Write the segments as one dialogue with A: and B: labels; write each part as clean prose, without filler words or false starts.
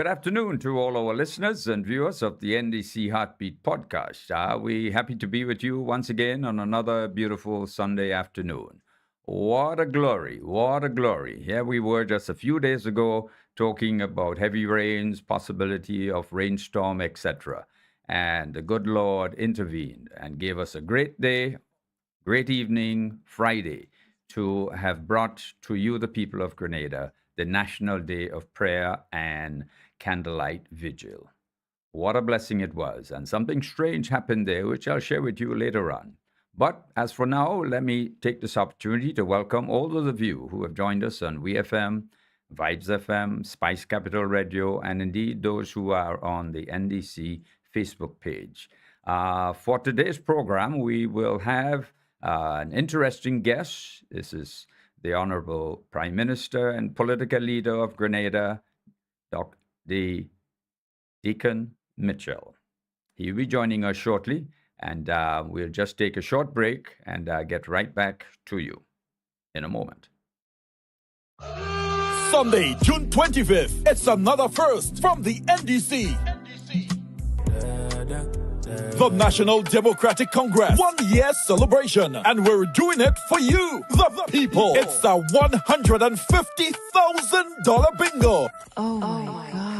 A: Good afternoon to all our listeners and viewers of the NDC Heartbeat podcast. We're happy to be with you once again on another beautiful Sunday afternoon. What a glory, what a glory. Here we were just a few days ago talking about heavy rains, possibility of rainstorm, etc. And the good Lord intervened and gave us a great day, great evening, Friday, to have brought to you, the people of Grenada, the National Day of Prayer and Candlelight Vigil. What a blessing it was. And something strange happened there, which I'll share with you later on. But as for now, let me take this opportunity to welcome all those of you who have joined us on WeFM, Vibes FM, Spice Capital Radio, and indeed those who are on the NDC Facebook page. For today's program, we will have an interesting guest. This is the Honorable Prime Minister and political leader of Grenada, the Deacon Mitchell. He'll be joining us shortly, and we'll just take a short break and get right back to you in a moment.
B: Sunday, June 25th. It's another first from the NDC. The National Democratic Congress 1 year celebration, and we're doing it for you, the people. It's a $150,000 bingo.
C: Oh my God.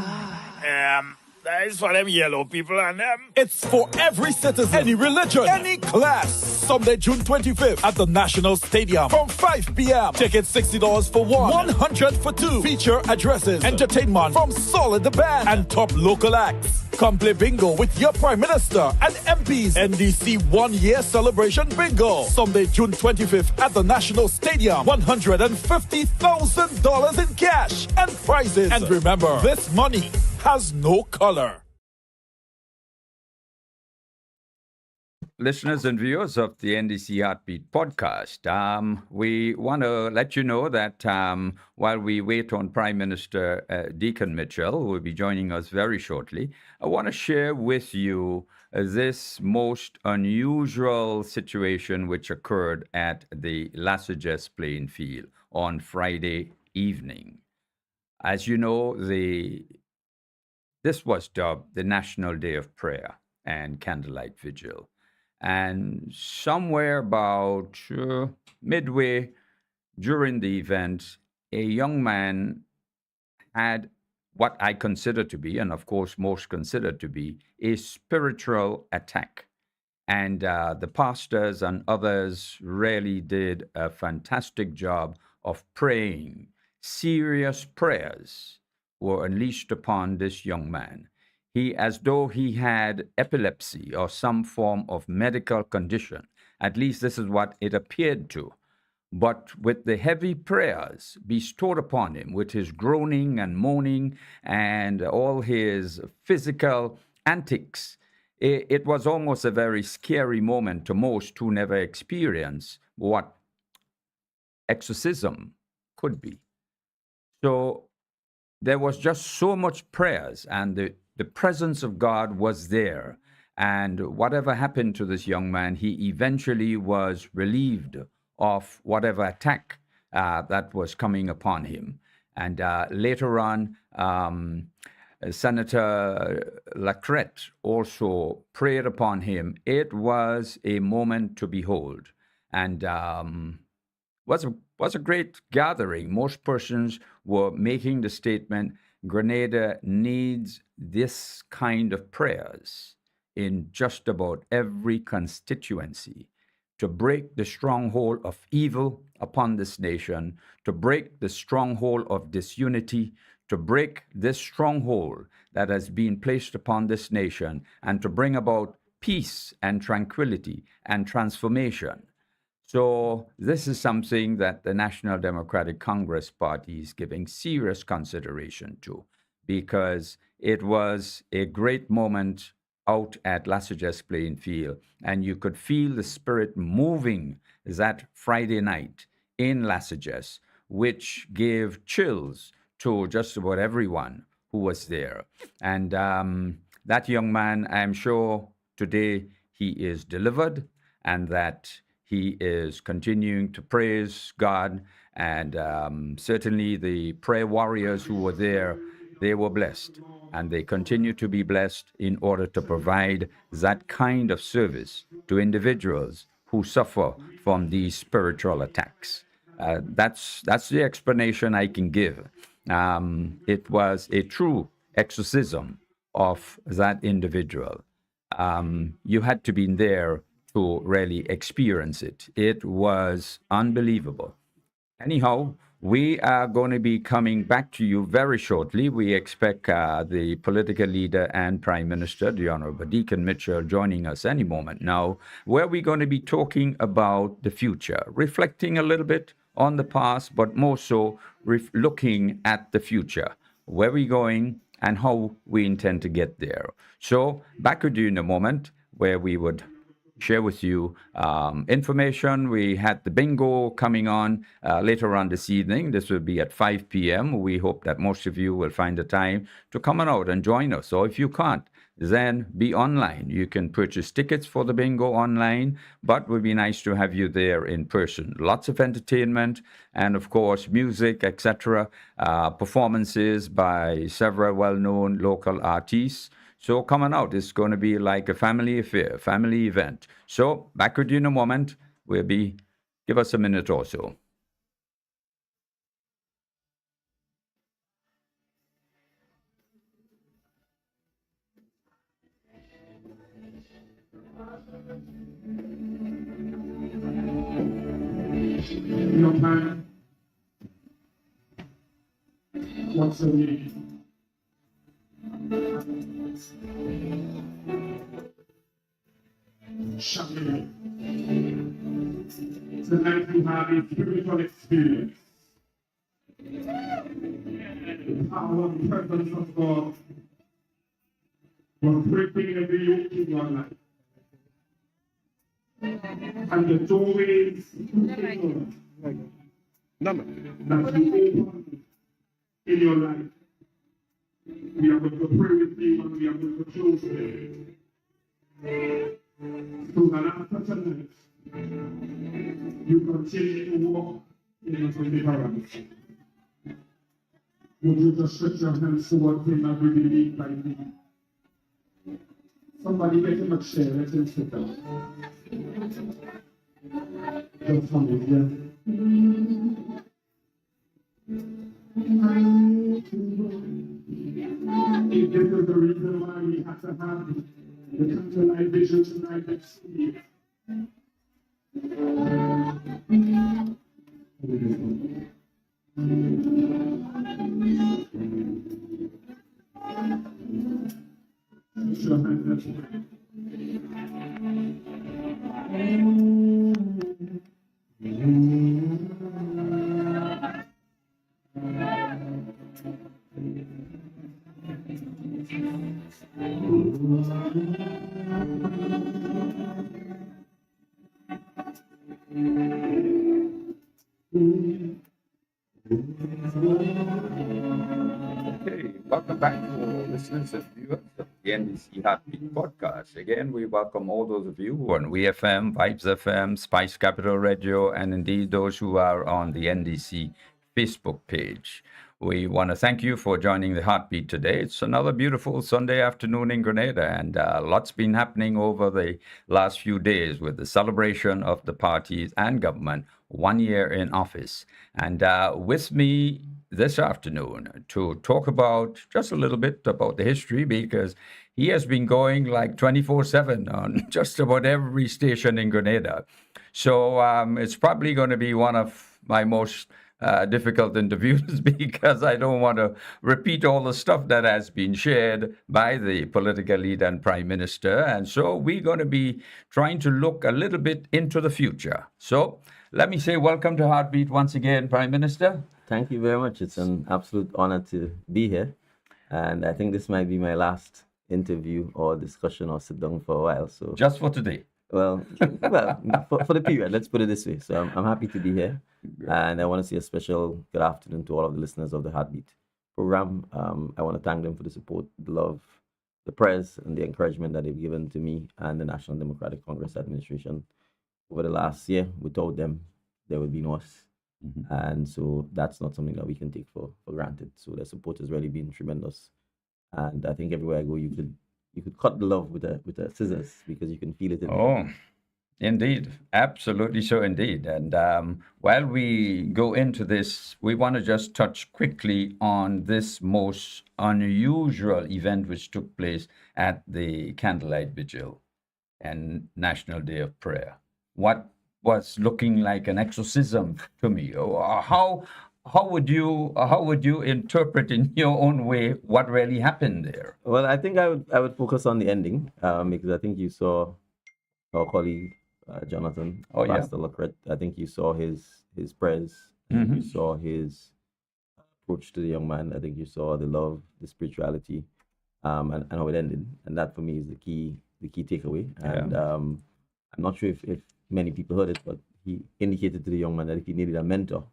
D: That is for them yellow people and them.
B: It's for every citizen, any religion, any class. Sunday, June 25th at the National Stadium from 5 p.m. Tickets $60 for one, $100 for two. Feature addresses, entertainment from Solid the Band and top local acts. Come play bingo with your Prime Minister and MPs. NDC 1 year celebration bingo. Sunday, June 25th at the National Stadium. $150,000 in cash and prizes. And remember, this money has no color.
A: Listeners and viewers of the NDC Heartbeat podcast, we want to let you know that while we wait on Prime Minister Deacon Mitchell, who will be joining us very shortly, I want to share with you this most unusual situation which occurred at the Lasages playing field on Friday evening. As you know, this was dubbed the National Day of Prayer and Candlelight Vigil. And somewhere about midway during the event, a young man had what I consider to be, and of course most consider to be, a spiritual attack. And the pastors and others really did a fantastic job of praying. Serious prayers were unleashed upon this young man. As though he had epilepsy or some form of medical condition. At least this is what it appeared to. But with the heavy prayers bestowed upon him, with his groaning and moaning and all his physical antics, it was almost a very scary moment to most who never experienced what exorcism could be. So there was just so much prayers, and the presence of God was there. And whatever happened to this young man, he eventually was relieved of whatever attack that was coming upon him. And later on, Senator Lacrette also prayed upon him. It was a moment to behold, and was a great gathering. Most persons were making the statement, Grenada needs this kind of prayers in just about every constituency to break the stronghold of evil upon this nation, to break the stronghold of disunity, to break this stronghold that has been placed upon this nation, and to bring about peace and tranquility and transformation. So this is something that the National Democratic Congress Party is giving serious consideration to, because it was a great moment out at Lasages playing field, and you could feel the spirit moving that Friday night in Lasages, which gave chills to just about everyone who was there. And that young man, I'm sure today he is delivered, and that he is continuing to praise God. And certainly the prayer warriors who were there they were blessed, and they continue to be blessed in order to provide that kind of service to individuals who suffer from these spiritual attacks. That's the explanation I can give. It was a true exorcism of that individual. You had to be there to really experience it. It was unbelievable. Anyhow, we are going to be coming back to you very shortly. We expect the political leader and Prime Minister, the Honorable Deacon Mitchell, joining us any moment now, where we're going to be talking about the future, reflecting a little bit on the past, but more so looking at the future, where we're going and how we intend to get there. So, back with you in a moment, where we would share with you information. We had the bingo coming on later on this evening. This will be at 5 p.m. We hope that most of you will find the time to come on out and join us. So if you can't, then be online. You can purchase tickets for the bingo online, but it would be nice to have you there in person. Lots of entertainment and, of course, music, etc., performances by several well-known local artists. So coming out, it's going to be like a family affair, family event. So back with you in a moment. Give us a minute or so.
C: Young man, what's the name? Shamil. Tonight you have a spiritual experience. The power and presence of God will breaking every yoke in your life. And the doorways that you open in your life, we are going to pray with you and we are going to close them. So that after tonight, you continue to walk in the deliverance. Would you just stretch your hands towards him and we believe by me? Somebody get him a chair, let him sit down. Just come in, yeah. If this is the reason why we have to have the candlelight vision tonight next week.
A: Okay, welcome back to all listeners and viewers of the NDC Heartbeat podcast. Again, we welcome all those of you who are on WeFM, Vibes FM, Spice Capital Radio, and indeed those who are on the NDC Facebook page. We want to thank you for joining the Heartbeat today. It's another beautiful Sunday afternoon in Grenada, and lots been happening over the last few days with the celebration of the parties and government 1 year in office. And with me this afternoon to talk about just a little bit about the history, because he has been going like 24/7 on just about every station in Grenada. So it's probably going to be one of my most difficult interviews because I don't want to repeat all the stuff that has been shared by the political leader and prime minister. And so we're going to be trying to look a little bit into the future. So let me say welcome to Heartbeat once again, Prime Minister.
E: Thank you very much. It's an absolute honor to be here. And I think this might be my last interview or discussion or sit down for a while. So
A: just for today.
E: Well, for the period, let's put it this way. So I'm happy to be here. And I want to say a special good afternoon to all of the listeners of the Heartbeat program. I want to thank them for the support, the love, the prayers, and the encouragement that they've given to me and the National Democratic Congress administration over the last year. Without them, there would be no us. And so that's not something that we can take for granted. So their support has really been tremendous. And I think everywhere I go, you could cut the love with a scissors because you can feel it in the air.
A: Oh, indeed. Absolutely so, indeed. And while we go into this, we want to just touch quickly on this most unusual event which took place at the Candlelight Vigil and National Day of Prayer. What was looking like an exorcism to me? How would you interpret in your own way what really happened there?
E: Well, I think I would focus on the ending because I think you saw our colleague Jonathan,
A: Oh, yeah.
E: Pastor Lacret. I think you saw his prayers. You saw his approach to the young man. I think you saw the love, the spirituality, and how it ended. And that for me is the key takeaway. And I'm not sure if many people heard it, but he indicated to the young man that if he needed a mentor,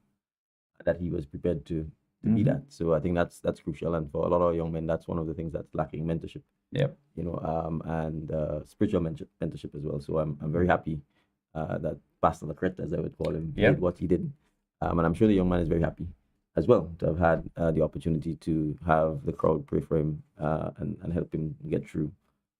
E: that he was prepared to be that. So I think that's crucial. And for a lot of young men, that's one of the things that's lacking: mentorship.
A: Yep.
E: And spiritual mentorship as well. So I'm very happy that Pastor Lacret, as I would call him, did what he did. And I'm sure the young man is very happy as well to have had the opportunity to have the crowd pray for him and help him get through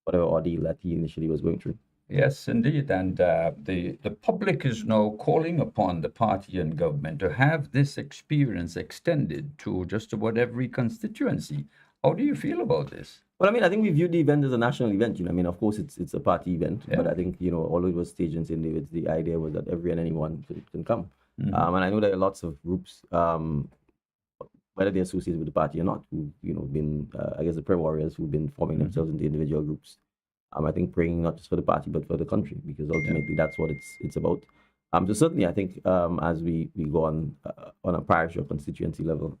E: whatever ordeal that he initially was going through.
A: Yes, indeed. And the public is now calling upon the party and government to have this experience extended to just about every constituency. How do you feel about this?
E: Well, I mean, I think we viewed the event as a national event. I mean, of course, it's a party event, but I think, although it was staged in St. David's, the idea was that every and anyone can come. And I know there are lots of groups, whether they're associated with the party or not, who've been, I guess, the prayer warriors who've been forming themselves into individual groups. I think praying not just for the party, but for the country, because ultimately that's what it's about. So certainly, I think as we go on a parish or constituency level,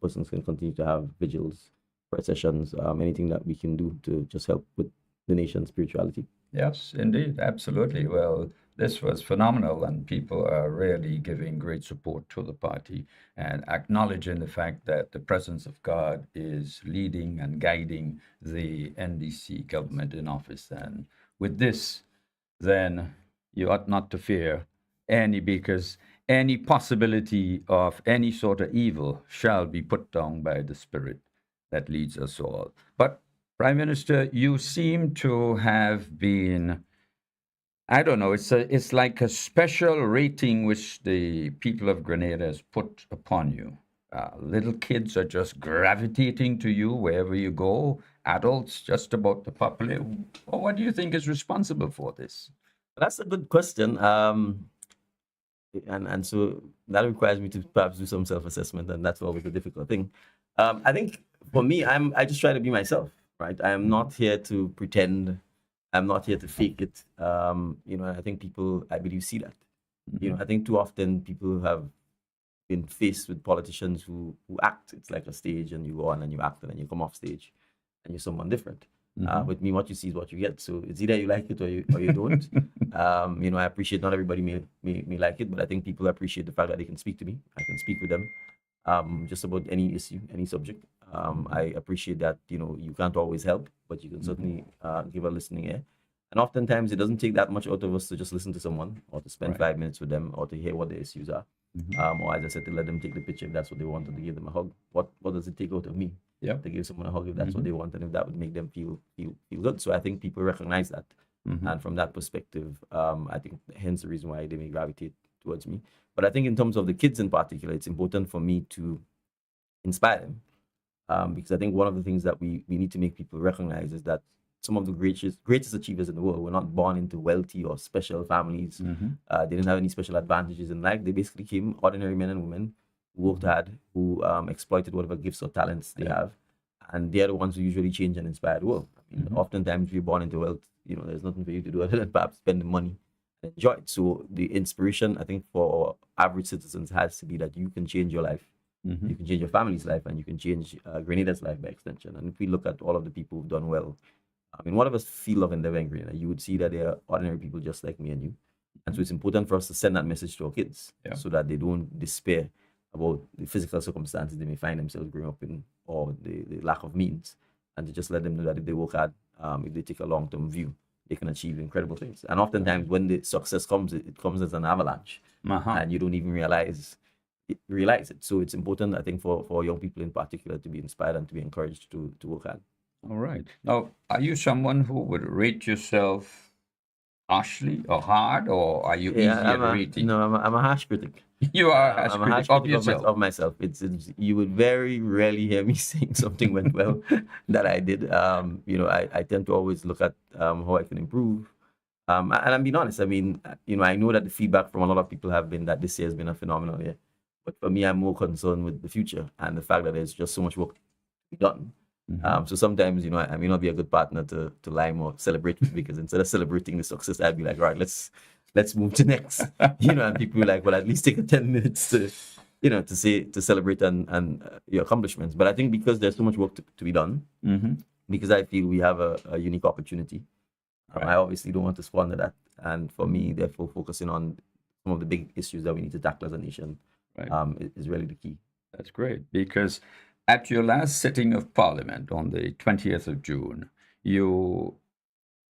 E: persons can continue to have vigils, prayer sessions, anything that we can do to just help with the nation's spirituality.
A: Yes, indeed, absolutely. Well, this was phenomenal, and people are really giving great support to the party and acknowledging the fact that the presence of God is leading and guiding the NDC government in office. And with this, then you ought not to fear because any possibility of any sort of evil shall be put down by the Spirit that leads us all. But Prime Minister, you seem to have been, I don't know, it's like a special rating which the people of Grenada has put upon you. Little kids are just gravitating to you wherever you go. Adults, just about the population. What do you think is responsible for this?
E: That's a good question. And so that requires me to perhaps do some self-assessment, and that's always a difficult thing. I think for me, I just try to be myself, right? I am not here to pretend. I'm not here to fake it. I think people, I believe, see that. I think too often people have been faced with politicians who act. It's like a stage, and you go on and you act, and then you come off stage, and you're someone different. With me, what you see is what you get. So it's either you like it or you don't. I appreciate not everybody may like it, but I think people appreciate the fact that they can speak to me. I can speak with them just about any issue, any subject. I appreciate that, you can't always help, but you can certainly give a listening ear. And oftentimes it doesn't take that much out of us to just listen to someone or to spend 5 minutes with them or to hear what their issues are. Or as I said, to let them take the picture if that's what they want, and to give them a hug. What does it take out of me to give someone a hug if that's what they want, and if that would make them feel good? So I think people recognize that. And from that perspective, I think hence the reason why they may gravitate towards me. But I think in terms of the kids in particular, it's important for me to inspire them. Because I think one of the things that we need to make people recognize is that some of the greatest achievers in the world were not born into wealthy or special families. They didn't have any special advantages in life. They basically came ordinary men and women who worked hard, who exploited whatever gifts or talents they have. And they're the ones who usually change and inspire the world. I mean, oftentimes, if you're born into wealth, there's nothing for you to do other than perhaps spend the money and enjoy it. So the inspiration, I think, for average citizens has to be that you can change your life. You can change your family's life, and you can change Grenada's life by extension. And if we look at all of the people who've done well, whatever field of endeavor in Grenada, you would see that they are ordinary people just like me and you. And so it's important for us to send that message to our kids so that they don't despair about the physical circumstances they may find themselves growing up in, or the lack of means, and to just let them know that if they work hard, if they take a long-term view, they can achieve incredible things. And oftentimes when the success comes, it comes as an avalanche, and you don't even realize realize it. So it's important, I think, for young people in particular to be inspired and to be encouraged to work hard.
A: All right. Now, are you someone who would rate yourself harshly or hard, or are you
E: Yeah,
A: easy at rating?
E: I'm a harsh critic.
A: You are a harsh
E: I'm a
A: critic
E: harsh
A: of
E: critic
A: yourself.
E: of myself. You would very rarely hear me saying something went well that I did. I tend to always look at how I can improve. And I'm being honest. I mean, I know that the feedback from a lot of people have been that this year has been a phenomenal year. But for me, I'm more concerned with the future and the fact that there's just so much work to be done. So sometimes, I may not be a good partner to lime or celebrate with, because instead of celebrating the success, I'd be like, right, let's move to next. And people be like, well, at least take 10 minutes to celebrate and your accomplishments. But I think because there's so much work to be done, because I feel we have a unique opportunity.
A: Right.
E: I obviously don't want to squander that. And for me, therefore, focusing on some of the big issues that we need to tackle as a nation is really the key.
A: That's great, because at your last sitting of Parliament on the 20th of June, you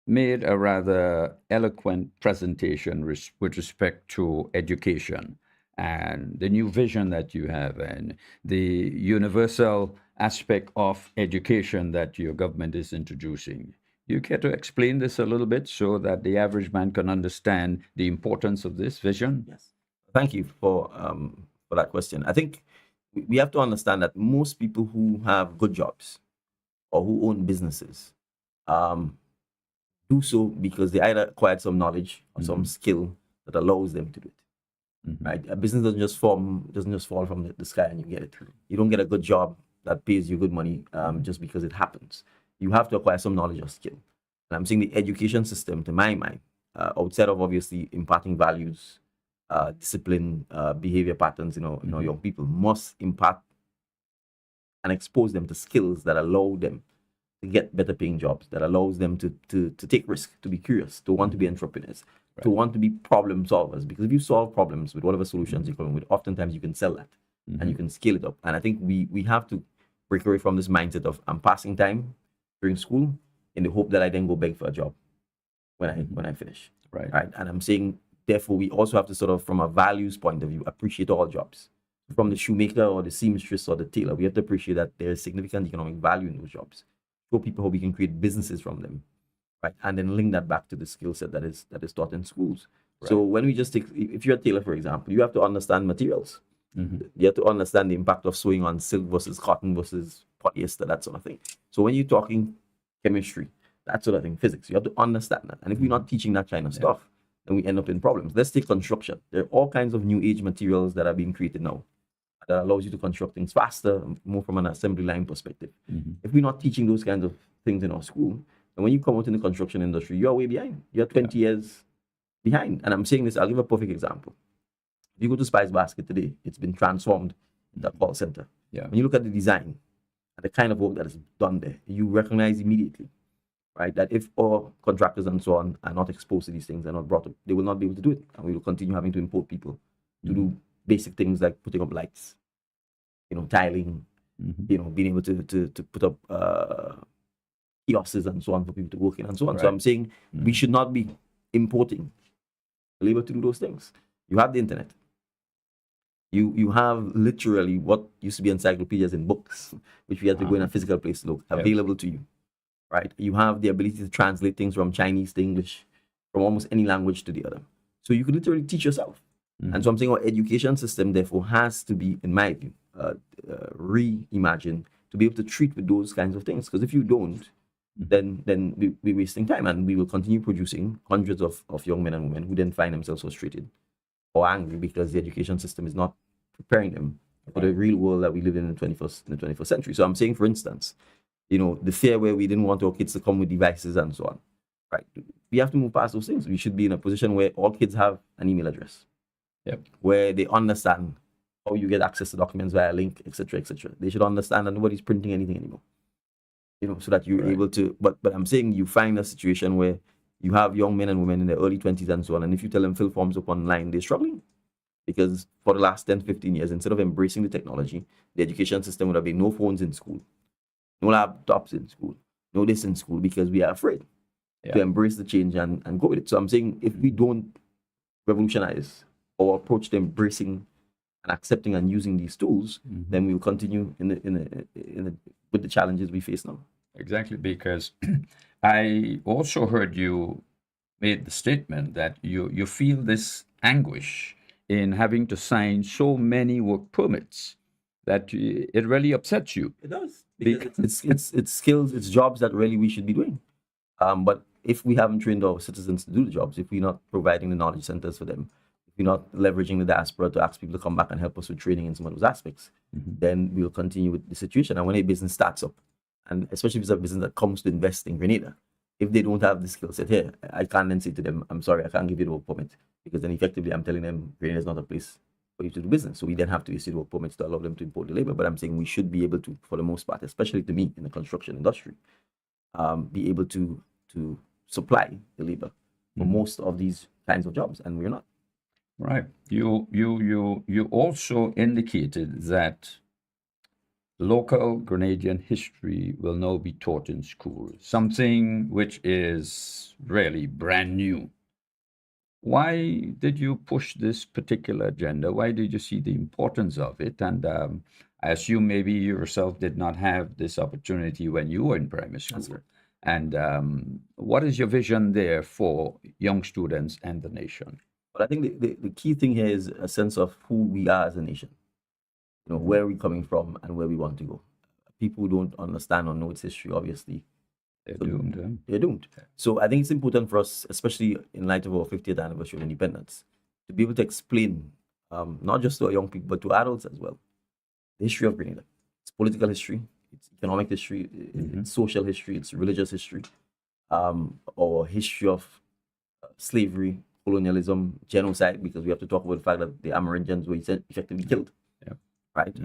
A: made a rather eloquent presentation with respect to education and the new vision that you have and the universal aspect of education that your government is introducing. You care to explain this a little bit so that the average man can understand the importance of this vision?
E: Yes. Thank you for that question. I think we have to understand that most people who have good jobs or who own businesses do so because they either acquired some knowledge or some skill that allows them to do it. Right? A business doesn't just fall from the sky and you get it. You don't get a good job that pays you good money just because it happens. You have to acquire some knowledge or skill. And I'm saying the education system, to my mind, outside of obviously imparting values, discipline, behavior patterns, young people, must impart and expose them to skills that allow them to get better paying jobs, that allows them to take risk, to be curious, to want to be entrepreneurs, to want to be problem solvers. Because if you solve problems with whatever solutions you come with, oftentimes you can sell that and you can scale it up. And I think we have to break away from this mindset of I'm passing time during school in the hope that I then go beg for a job when I finish.
A: Right.
E: And I'm saying, therefore, we also have to sort of, from a values point of view, appreciate all jobs. From the shoemaker or the seamstress or the tailor, we have to appreciate that there is significant economic value in those jobs. Show people how we can create businesses from them, right? And then link that back to the skill set that is taught in schools. Right. So when we just take, if you're a tailor, for example, you have to understand materials. You have to understand the impact of sewing on silk versus cotton versus polyester, that sort of thing. So when you're talking chemistry, that sort of thing, physics, you have to understand that. And if we're not teaching that kind of stuff, then we end up in problems. Let's take construction. There are all kinds of new age materials that are being created now that allows you to construct things faster, more from an assembly line perspective. If we're not teaching those kinds of things in our school, and when you come out in the construction industry, you're way behind. You're 20 years behind. And I'm saying this, I'll give a perfect example. If you go to Spice Basket today, it's been transformed into a call center.
A: Yeah.
E: When you look at the design and the kind of work that is done there, you recognize immediately, right, that if our contractors and so on are not exposed to these things, they're not brought up, they will not be able to do it. And we will continue having to import people to do basic things like putting up lights, tiling, being able to put up kiosks and so on for people to work in and so on. Right. So I'm saying we should not be importing labor to do those things. You have the internet. You have literally what used to be encyclopedias in books, which we had to go in a physical place to look, available to you, right? You have the ability to translate things from Chinese to English, from almost any language to the other. So you could literally teach yourself. And so I'm saying our education system, therefore, has to be, in my view, reimagined to be able to treat with those kinds of things. Because if you don't, then we're wasting time, and we will continue producing hundreds of young men and women who then find themselves frustrated or angry because the education system is not preparing them for the real world that we live in the 21st century. So I'm saying, for instance, the fear where we didn't want our kids to come with devices and so on, right? We have to move past those things. We should be in a position where all kids have an email address, where they understand how you get access to documents via link, etc., etc. They should understand that nobody's printing anything anymore, so that you're able to. But I'm saying you find a situation where you have young men and women in their early 20s and so on, and if you tell them fill forms up online, they're struggling. Because for the last 10, 15 years, instead of embracing the technology, the education system would have been no phones in school, no laptops in school, no this in school, because we are afraid to embrace the change and go with it. So I'm saying if we don't revolutionize or approach to embracing and accepting and using these tools, then we will continue with the challenges we face now.
A: Exactly, because I also heard you made the statement that you feel this anguish in having to sign so many work permits that it really upsets you.
E: It does, because it's skills, it's jobs that really we should be doing. But if we haven't trained our citizens to do the jobs, if we're not providing the knowledge centers for them, if we're not leveraging the diaspora to ask people to come back and help us with training in some of those aspects, then we'll continue with the situation. And when a business starts up, and especially if it's a business that comes to invest in Grenada, if they don't have the skill set here, I can't then say to them, I'm sorry, I can't give you the work permit, because then effectively I'm telling them Grenada is not a place for you to do business. So we then have to issue the work permits to allow them to import the labor. But I'm saying we should be able to, for the most part, especially to me in the construction industry, be able to supply the labor for most of these kinds of jobs, and we're not.
A: Right. You also indicated that local Grenadian history will now be taught in school, something which is really brand new. Why did you push this particular agenda? Why did you see the importance of it? And I assume maybe you yourself did not have this opportunity when you were in primary school. And what is your vision there for young students and the nation?
E: But I think the key thing here is a sense of who we are as a nation. Where we're coming from and where we want to go. People who don't understand or know its history, obviously,
A: they're doomed. Huh?
E: They're doomed. So I think it's important for us, especially in light of our 50th anniversary of independence, to be able to explain, not just to our young people, but to adults as well, the history of Grenada. It's political history, it's economic history, it's social history, it's religious history, or history of slavery, colonialism, genocide, because we have to talk about the fact that the Amerindians were effectively killed. Right?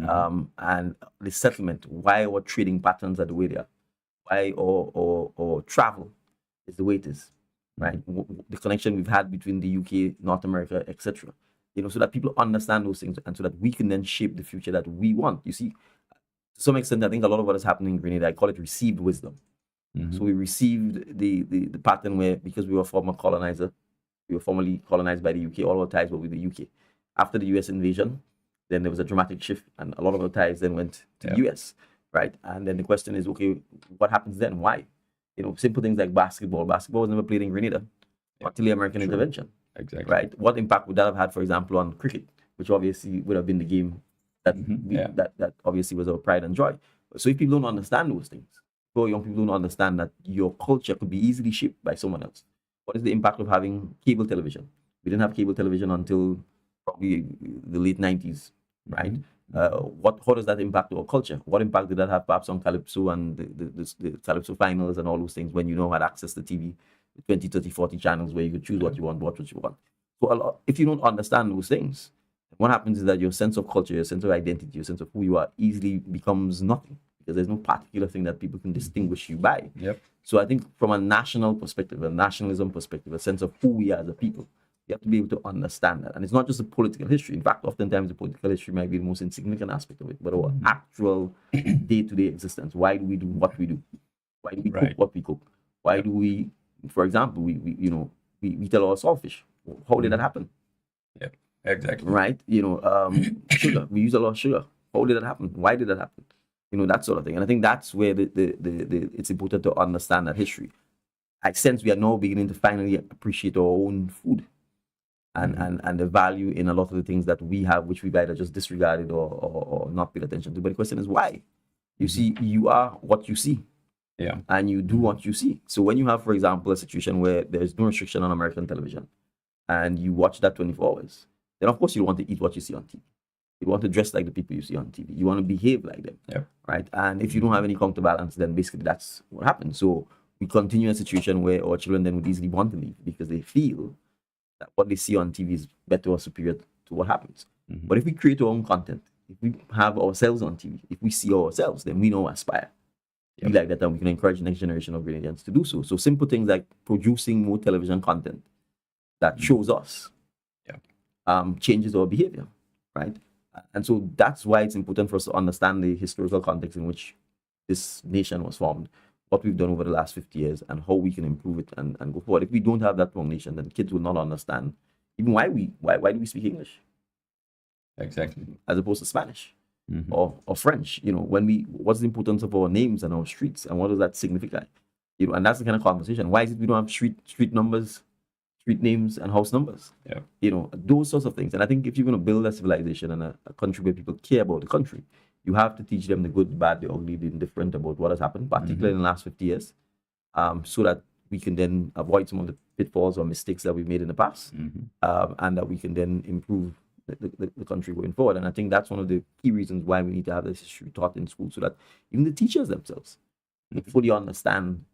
E: And the settlement, why our trading patterns are the way they are, why or travel is the way it is, right? The connection we've had between the UK, North America, etc. So that people understand those things, and so that we can then shape the future that we want. You see, to some extent, I think a lot of what is happening in Grenada, I call it received wisdom. So we received the pattern where, because we were former colonizer, we were formerly colonized by the UK, all our ties were with the UK. After the US invasion, then there was a dramatic shift, and a lot of our ties then went to the US, right? And then the question is, okay, what happens then? Why? Simple things like basketball. Basketball was never played in Grenada until the American intervention.
A: Exactly.
E: Right? What impact would that have had, for example, on cricket, which obviously would have been the game that that obviously was our pride and joy. So if people don't understand those things, or young people don't understand that your culture could be easily shaped by someone else. What is the impact of having cable television? We didn't have cable television until probably the late 90s. Right? How does that impact our culture? What impact did that have perhaps on Calypso and the Calypso finals and all those things, when had access to TV, 20, 30, 40 channels where you could choose what you want, watch what you want? So if you don't understand those things, what happens is that your sense of culture, your sense of identity, your sense of who you are easily becomes nothing, because there's no particular thing that people can distinguish you by. So I think from a national perspective, a nationalism perspective, a sense of who we are as a people, you have to be able to understand that. And it's not just the political history. In fact, oftentimes the political history might be the most insignificant aspect of it, but our actual day-to-day existence. Why do we do what we do? Why do we cook what we cook? Why do we, for example, we tell our saltfish? How did that happen?
A: Exactly.
E: Right? Sugar. We use a lot of sugar. How did that happen? Why did that happen? That sort of thing. And I think that's where it's important to understand that history. I sense we are now beginning to finally appreciate our own food. And the value in a lot of the things that we have, which we've either just disregarded or not paid attention to. But the question is why? You see, you are what you see. And you do what you see. So when you have, for example, a situation where there's no restriction on American television, and you watch that 24 hours, then of course you want to eat what you see on TV. You want to dress like the people you see on TV. You want to behave like them. Right? And if you don't have any counterbalance, then basically that's what happens. So we continue a situation where our children then would easily want to leave, because they feel that what they see on TV is better or superior to what happens. But if we create our own content, if we have ourselves on TV, if we see ourselves, then we know aspire. Be like that, and we can encourage the next generation of Grenadians to do so. So simple things like producing more television content that shows us changes our behavior, right? And so that's why it's important for us to understand the historical context in which this nation was formed, what we've done over the last 50 years, and how we can improve it and go forward. If we don't have that foundation, then kids will not understand even why do we speak English.
A: Exactly.
E: as opposed to Spanish
A: Mhm.
E: or French. What's the importance of our names and our streets, and what does that signify? And that's the kind of conversation. Why is it we don't have street numbers, street names, and house numbers?
A: Yeah.
E: Those sorts of things. And I think if you're going to build a civilization and a country where people care about the country, you have to teach them the good, the bad, the ugly, the indifferent about what has happened, particularly in the last 50 years, so that we can then avoid some of the pitfalls or mistakes that we've made in the past, and that we can then improve the country going forward. And I think that's one of the key reasons why we need to have this history taught in school, so that even the teachers themselves fully understand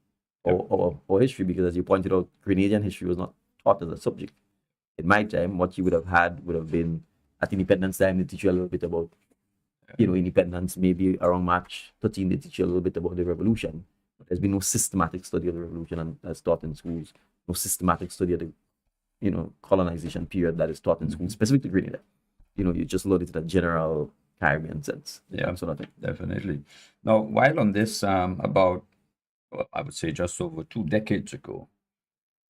E: our history. Because as you pointed out, Grenadian history was not taught as a subject. In my time, what you would have had would have been at independence time, they teach you a little bit about, independence. Maybe around March 13, they teach you a little bit about the revolution. But there's been no systematic study of the revolution and that's taught in schools. No systematic study of the, colonization period that is taught in schools, specific to Grenada. You just load it in a general Caribbean sense.
A: Yeah,
E: Sort of thing.
A: definitely. Now, while on this, about, I would say just over 2 decades ago,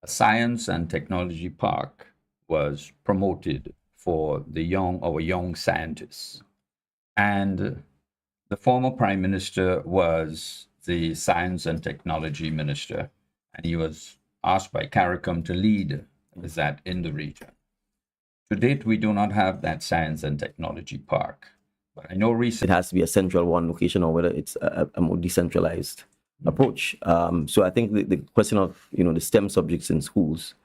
A: a science and technology park was promoted for our young scientists. And the former prime minister was the science and technology minister, and he was asked by CARICOM to lead that in the region. To date, we do not have that science and technology park, but I know
E: It has to be a central one location, or whether it's a more decentralized approach. So I think the question of the STEM subjects in schools,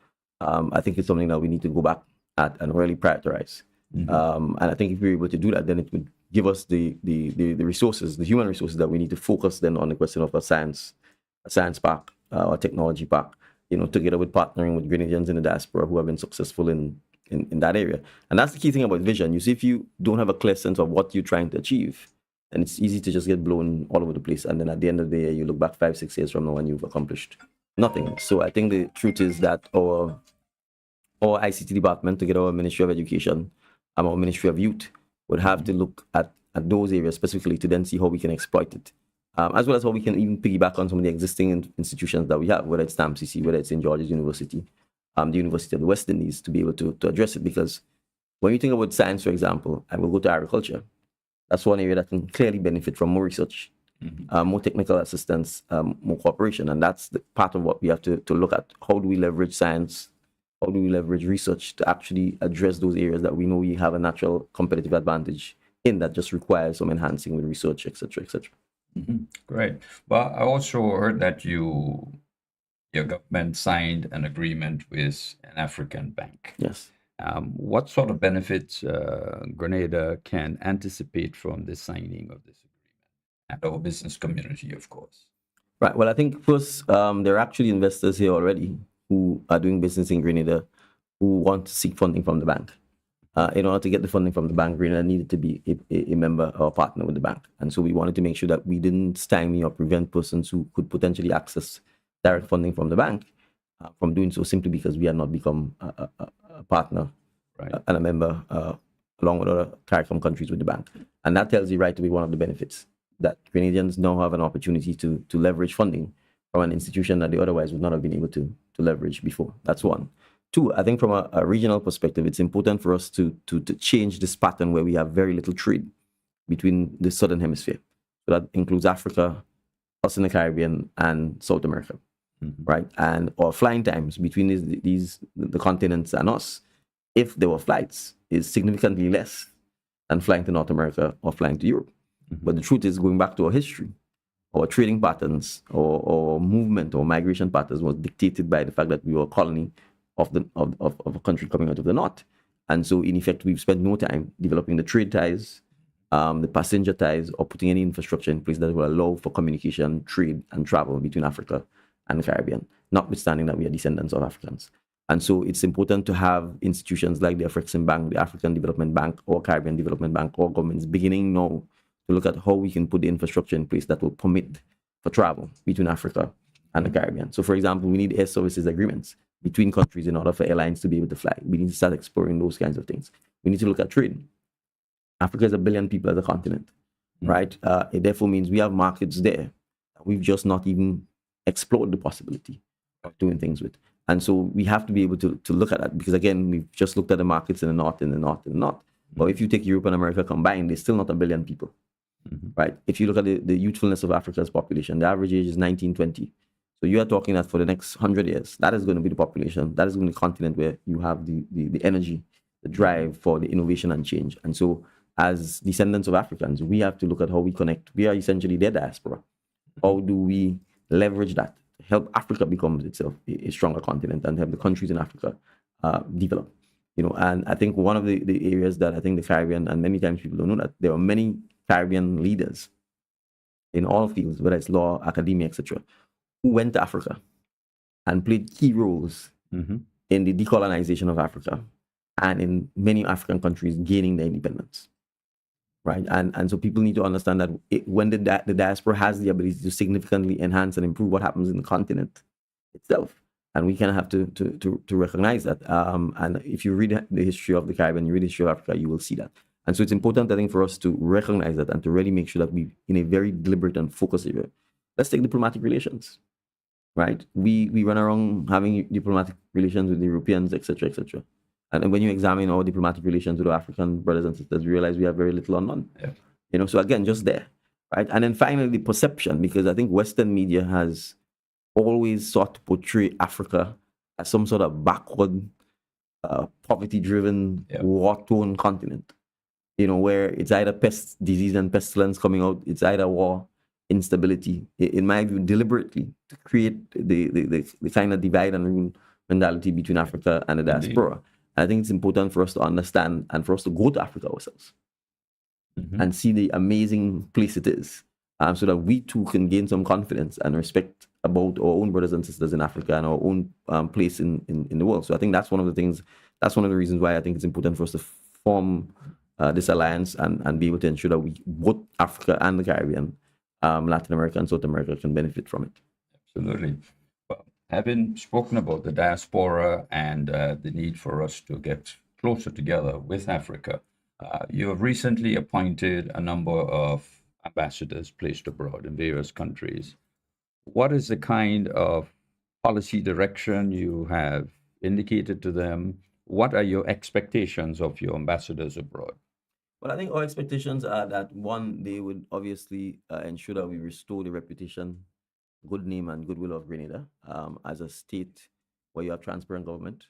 E: I think it's something that we need to go back at and really prioritize. And I think if we're able to do that, then it would give us the resources, the human resources that we need to focus then on the question of a science park or technology park, together with partnering with Grenadians in the diaspora who have been successful in that area. And that's the key thing about vision. You see, if you don't have a clear sense of what you're trying to achieve, then it's easy to just get blown all over the place. And then at the end of the day, you look back 5-6 years from now and you've accomplished nothing. So I think the truth is that our ICT department, together with our Ministry of Education and our Ministry of Youth, would have to look at those areas specifically to then see how we can exploit it. As well as how we can even piggyback on some of the existing institutions that we have, whether it's TAMCC, whether it's St. George's University, the University of the West Indies, to be able to address it. Because when you think about science, for example, and we'll go to agriculture, that's one area that can clearly benefit from more research, more technical assistance, more cooperation. And that's the part of what we have to look at. How do we leverage science? How do we leverage research to actually address those areas that we know we have a natural competitive advantage in, that just requires some enhancing with research, et cetera, et cetera.
A: Great. Well, I also heard that your government signed an agreement with an African bank.
E: Yes.
A: What sort of benefits Grenada can anticipate from the signing of this agreement, and our business community, of course?
E: Right. Well, I think first, there are actually investors here already who are doing business in Grenada who want to seek funding from the bank. In order to get the funding from the bank, Grenada needed to be a member or partner with the bank. And so we wanted to make sure that we didn't stymie or prevent persons who could potentially access direct funding from the bank from doing so, simply because we had not become a partner and a member along with other CARICOM countries with the bank. And that tells you right away one of the benefits, that Grenadians now have an opportunity to leverage funding from an institution that they otherwise would not have been able to leverage before. That's one. Two, I think from a regional perspective, it's important for us to change this pattern where we have very little trade between the Southern Hemisphere. So that includes Africa, us in the Caribbean, and South America, right? And our flying times between the continents and us, if there were flights, is significantly less than flying to North America or flying to Europe. But the truth is, going back to our history, our trading patterns or movement or migration patterns was dictated by the fact that we were a colony of a country coming out of the north. And so in effect, we've spent no time developing the trade ties, the passenger ties, or putting any infrastructure in place that will allow for communication, trade, and travel between Africa and the Caribbean, notwithstanding that we are descendants of Africans. And so it's important to have institutions like the African Bank, the African Development Bank, or Caribbean Development Bank, or governments beginning now to look at how we can put the infrastructure in place that will permit for travel between Africa and the Caribbean. So for example, we need air services agreements between countries in order for airlines to be able to fly. We need to start exploring those kinds of things. We need to look at trade. Africa is 1 billion people as a continent, right? It therefore means we have markets there that we've just not even explored the possibility of doing things with. And so we have to be able to look at that, because again, we've just looked at the markets in the north, But if you take Europe and America combined, there's still not 1 billion people, right? If you look at the youthfulness of Africa's population, the average age is 19, 20. So you are talking that for the next 100 years, that is going to be the population. That is going to be the continent where you have the energy, the drive for the innovation and change. And so as descendants of Africans, we have to look at how we connect. We are essentially their diaspora. How do we leverage that to help Africa become itself a stronger continent and help the countries in Africa develop? And I think one of the areas that I think the Caribbean, and many times people don't know that there are many Caribbean leaders in all fields, whether it's law, academia, etc., who went to Africa and played key roles in the decolonization of Africa and in many African countries gaining their independence. Right, and so people need to understand that when the diaspora has the ability to significantly enhance and improve what happens in the continent itself, and we kind of have to recognize that. And if you read the history of the Caribbean, you read the history of Africa, you will see that. And so it's important, I think, for us to recognize that and to really make sure that we, in a very deliberate and focused area, let's take diplomatic relations. Right, we run around having diplomatic relations with the Europeans, etc., etc. And when you examine our diplomatic relations with our African brothers and sisters, you realize we have very little or none. Yeah. So again, just there, right? And then finally, the perception, because I think Western media has always sought to portray Africa as some sort of backward, poverty-driven, war-torn continent. Where it's either pest, disease, and pestilence coming out, it's either war, instability. In my view, deliberately to create the kind of divide and rule mentality between Africa and the diaspora. Indeed. I think it's important for us to understand and for us to go to Africa ourselves and see the amazing place it is, so that we too can gain some confidence and respect about our own brothers and sisters in Africa and our own place in the world. So I think that's one of the things, that's one of the reasons why I think it's important for us to form this alliance and be able to ensure that we, both Africa and the Caribbean, Latin America and South America, can benefit from it.
A: Absolutely. Having spoken about the diaspora and the need for us to get closer together with Africa, you have recently appointed a number of ambassadors placed abroad in various countries. What is the kind of policy direction you have indicated to them? What are your expectations of your ambassadors abroad?
E: Well, I think our expectations are that, one, they would obviously ensure that we restore the reputation, good name and goodwill of Grenada as a state where you have transparent government,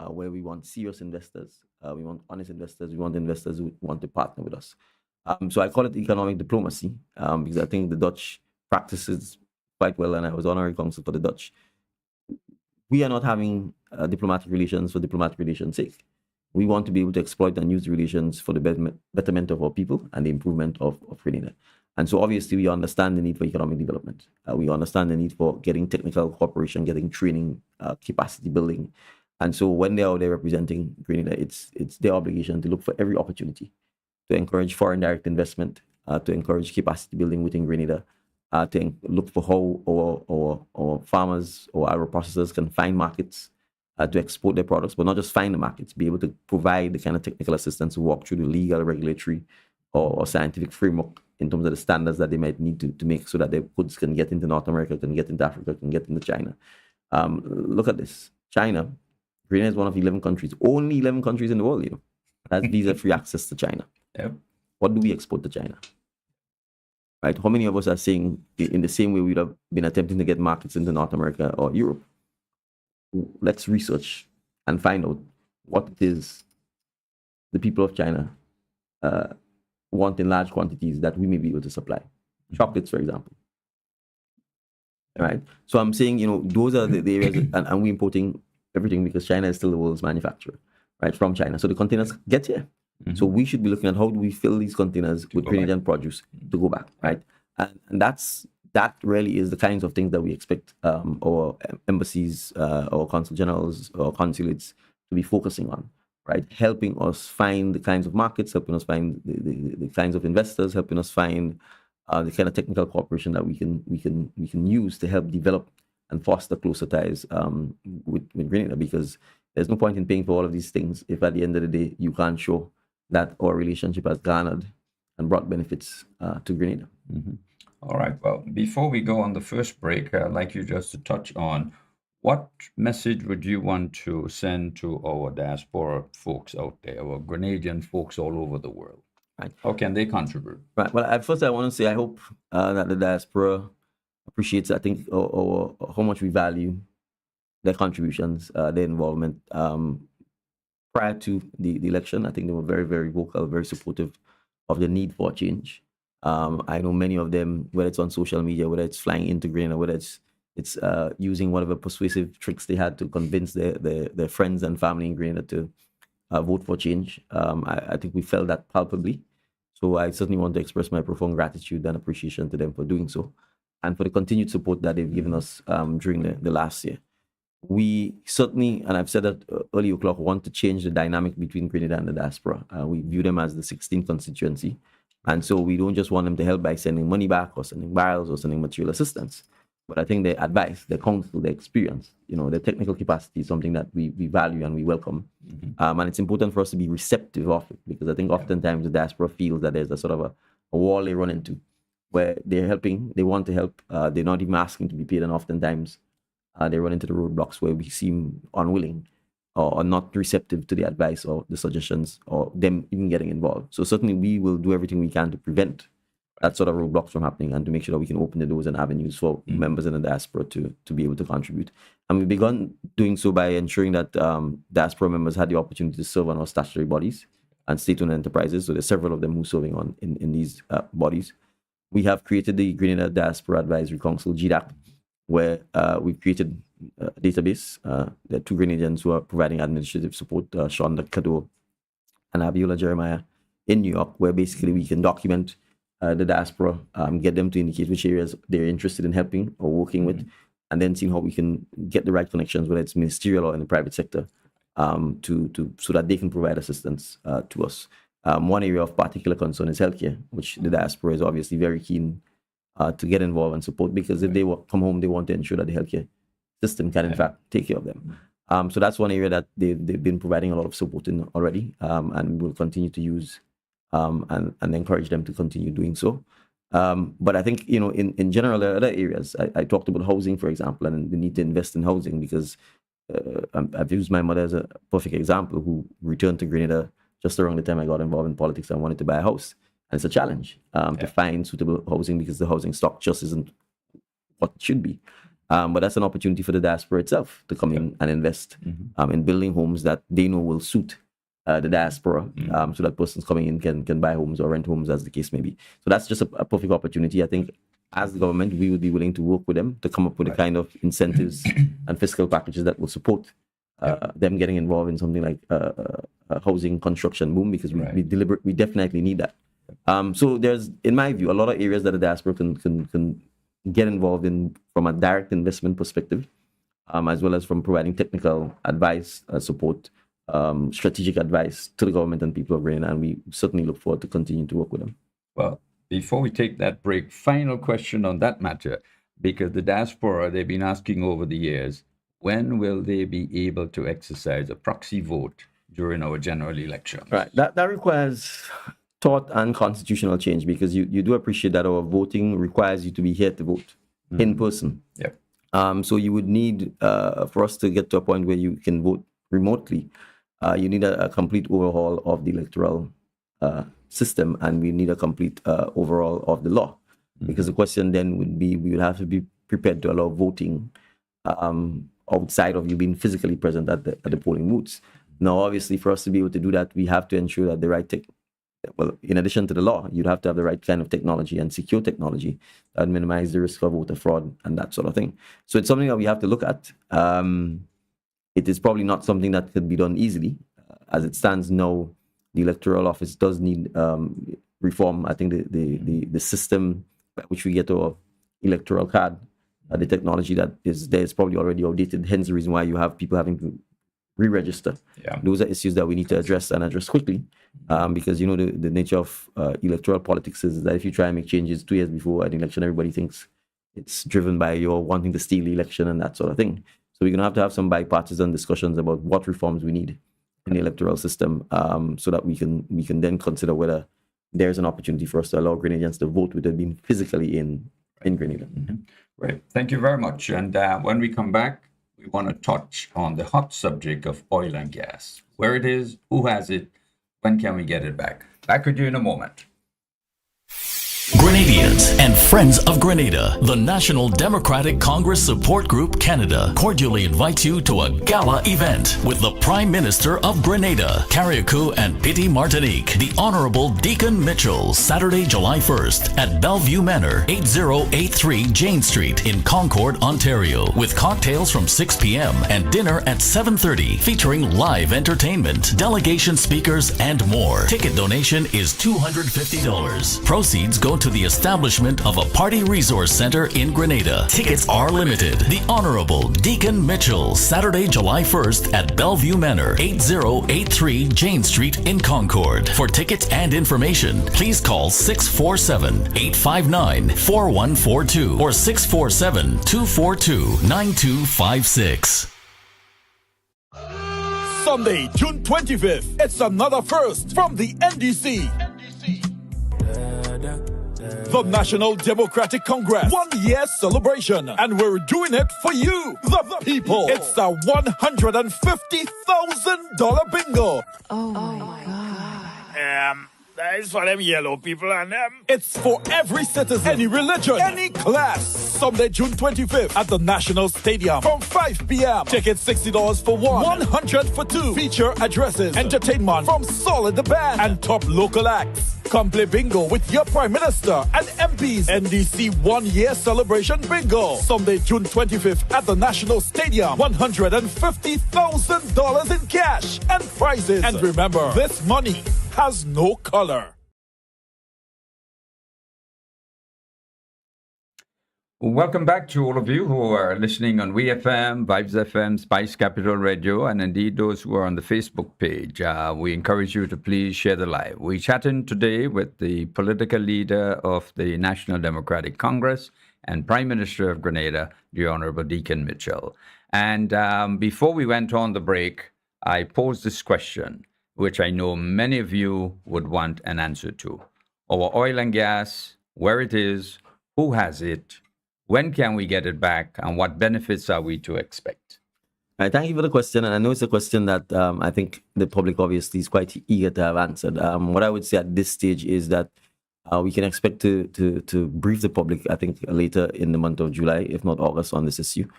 E: where we want serious investors, we want honest investors, we want investors who want to partner with us. So I call it economic diplomacy because I think the Dutch practices quite well, and I was honorary consul for the Dutch. We are not having diplomatic relations for diplomatic relations' sake. We want to be able to exploit and use the relations for the betterment of our people and the improvement of Grenada. And so obviously we understand the need for economic development. We understand the need for getting technical cooperation, getting training, capacity building. And so when they are there representing Grenada, it's their obligation to look for every opportunity to encourage foreign direct investment, to encourage capacity building within Grenada, to look for how our farmers or agro processors can find markets to export their products, but not just find the markets, be able to provide the kind of technical assistance to walk through the legal, regulatory, or scientific framework in terms of the standards that they might need to make so that their goods can get into North America, can get into Africa, can get into China. Look at this. China, Grenada is one of 11 countries, only 11 countries in the world, that has visa-free access to China.
A: Yep.
E: What do we export to China? Right? How many of us are saying in the same way we would have been attempting to get markets into North America or Europe? Let's research and find out what it is the people of China want in large quantities that we may be able to supply. Chocolates, for example. Right? So I'm saying, those are the areas, and we're importing everything because China is still the world's manufacturer, right, from China. So the containers get here. So we should be looking at how do we fill these containers with Grenadian produce to go back, right? And that really is the kinds of things that we expect our embassies, our consul generals, our consulates to be focusing on, right? Helping us find the kinds of markets, helping us find the kinds of investors, helping us find the kind of technical cooperation that we can use to help develop and foster closer ties with Grenada, because there's no point in paying for all of these things if at the end of the day you can't show that our relationship has garnered and brought benefits to Grenada.
A: All right. Well, before we go on the first break, I'd like you just to touch on What message would you want to send to our diaspora folks out there, our Grenadian folks all over the world?
E: Right.
A: How can they contribute?
E: Right. Well, at first, I want to say I hope that the diaspora appreciates, I think, how much we value their contributions, their involvement. Prior to the election, I think they were very, very vocal, very supportive of the need for change. I know many of them, whether it's on social media, whether it's flying into Grenada, whether it's using whatever persuasive tricks they had to convince their friends and family in Grenada to vote for change. I think we felt that palpably. So I certainly want to express my profound gratitude and appreciation to them for doing so, and for the continued support that they've given us during the last year. We certainly, and I've said that early o'clock, want to change the dynamic between Grenada and the diaspora. We view them as the 16th constituency. And so we don't just want them to help by sending money back or sending barrels or sending material assistance. But I think their advice, their counsel, their experience, their technical capacity is something that we value and we welcome. And it's important for us to be receptive of it, because I think oftentimes the diaspora feels that there's a sort of a wall they run into where they're helping, they want to help, they're not even asking to be paid, and oftentimes they run into the roadblocks where we seem unwilling or not receptive to the advice or the suggestions or them even getting involved. So certainly we will do everything we can to prevent that sort of roadblocks from happening and to make sure that we can open the doors and avenues for members in the diaspora to be able to contribute. And we've begun doing so by ensuring that diaspora members had the opportunity to serve on our statutory bodies and state-owned enterprises. So there's several of them who are serving on in these bodies. We have created the Grenada Diaspora Advisory Council, GDAC, where we've created a database. There are two Grenadians who are providing administrative support, Shonda Kado and Abiola Jeremiah, in New York, where basically we can document the diaspora, get them to indicate which areas they're interested in helping or working with, and then seeing how we can get the right connections, whether it's ministerial or in the private sector, so that they can provide assistance to us. One area of particular concern is healthcare, which the diaspora is obviously very keen to get involved and support, because if they come home, they want to ensure that the healthcare system can, in fact, take care of them. So that's one area that they've been providing a lot of support in already, and we'll continue to use and encourage them to continue doing so. But I think, in general, there are other areas. I talked about housing, for example, and the need to invest in housing, because I've used my mother as a perfect example, who returned to Grenada just around the time I got involved in politics and wanted to buy a house. And it's a challenge to find suitable housing, because the housing stock just isn't what it should be. But that's an opportunity for the diaspora itself to come in and invest in building homes that they know will suit the diaspora, so that persons coming in can buy homes or rent homes, as the case may be. So that's just a perfect opportunity. I think as the government, we would be willing to work with them to come up with the kind of incentives and fiscal packages that will support them getting involved in something like a housing construction boom, because we definitely need that. So there's, in my view, a lot of areas that the diaspora can get involved in from a direct investment perspective, as well as from providing technical advice, support, strategic advice to the government and people of Grenada, and we certainly look forward to continuing to work with them.
A: Well, before we take that break, final question on that matter, because the diaspora, they've been asking over the years, when will they be able to exercise a proxy vote during our general election? Right.
E: That requires thought and constitutional change, because you do appreciate that our voting requires you to be here to vote in person.
A: Yep.
E: So you would need, for us to get to a point where you can vote remotely, you need a complete overhaul of the electoral system, and we need a complete overhaul of the law. Because the question then would be, we would have to be prepared to allow voting outside of you being physically present at the polling booths. Now, obviously, for us to be able to do that, we have to ensure that the right in addition to the law, you'd have to have the right kind of technology and secure technology that minimize the risk of voter fraud and that sort of thing. So it's something that we have to look at. It is probably not something that could be done easily. As it stands now, the electoral office does need reform. I think the system by which we get our electoral card, the technology that is there is probably already outdated. Hence the reason why you have people having to re-register. Yeah. Those are issues that we need to address and address quickly, because the nature of electoral politics is that if you try and make changes 2 years before an election, everybody thinks it's driven by your wanting to steal the election and that sort of thing. So we're going to have some bipartisan discussions about what reforms we need in the electoral system, so that we can then consider whether there's an opportunity for us to allow Grenadians to vote without being physically in Grenada.
A: Great. Thank you very much. And when we come back, we want to touch on the hot subject of oil and gas. Where it is, who has it, when can we get it back? Back with you in a moment.
F: Grenadians and Friends of Grenada, the National Democratic Congress Support Group Canada cordially invites you to a gala event with the Prime Minister of Grenada, Carriacou and Piti Martinique, the Honorable Deacon Mitchell, Saturday, July 1st at Bellevue Manor, 8083 Jane Street in Concord, Ontario, with cocktails from 6 p.m. and dinner at 7:30, featuring live entertainment, delegation speakers, and more. Ticket donation is $250. Proceeds go to the establishment of a party resource center in Grenada. Tickets are limited. The Honorable Deacon Mitchell, Saturday, July 1st at Bellevue Manor, 8083 Jane Street in Concord. For tickets and information, please call 647-859-4142 or 647-242-9256.
B: Sunday, June 25th. It's another first from the NDC. The National Democratic Congress 1 year celebration, and we're doing it for you, the people. It's a $150,000 bingo.
G: Oh my God.
D: That is for them yellow people and them.
B: It's for every citizen, any religion, any class. Sunday, June 25th at the National Stadium from 5 p.m. Tickets $60 for one, 100 for two. Feature addresses, entertainment from Solid the Band and top local acts. Come play bingo with your Prime Minister and MPs. NDC 1 year celebration bingo. Sunday, June 25th at the National Stadium. $150,000 in cash and prizes. And remember, this money has no color.
A: Welcome back to all of you who are listening on WeFM, Vibes FM, Spice Capital Radio, and indeed those who are on the Facebook page. We encourage you to please share the live. We're chatting today with the political leader of the National Democratic Congress and Prime Minister of Grenada, the Honorable Deacon Mitchell. And before we went on the break, I posed this question, which I know many of you would want an answer to. Our oil and gas, where it is, who has it, when can we get it back, and what benefits are we to expect?
E: Thank you for the question, and I know it's a question that I think the public obviously is quite eager to have answered. What I would say at this stage is that we can expect to brief the public, I think, later in the month of July, if not August, on this issue.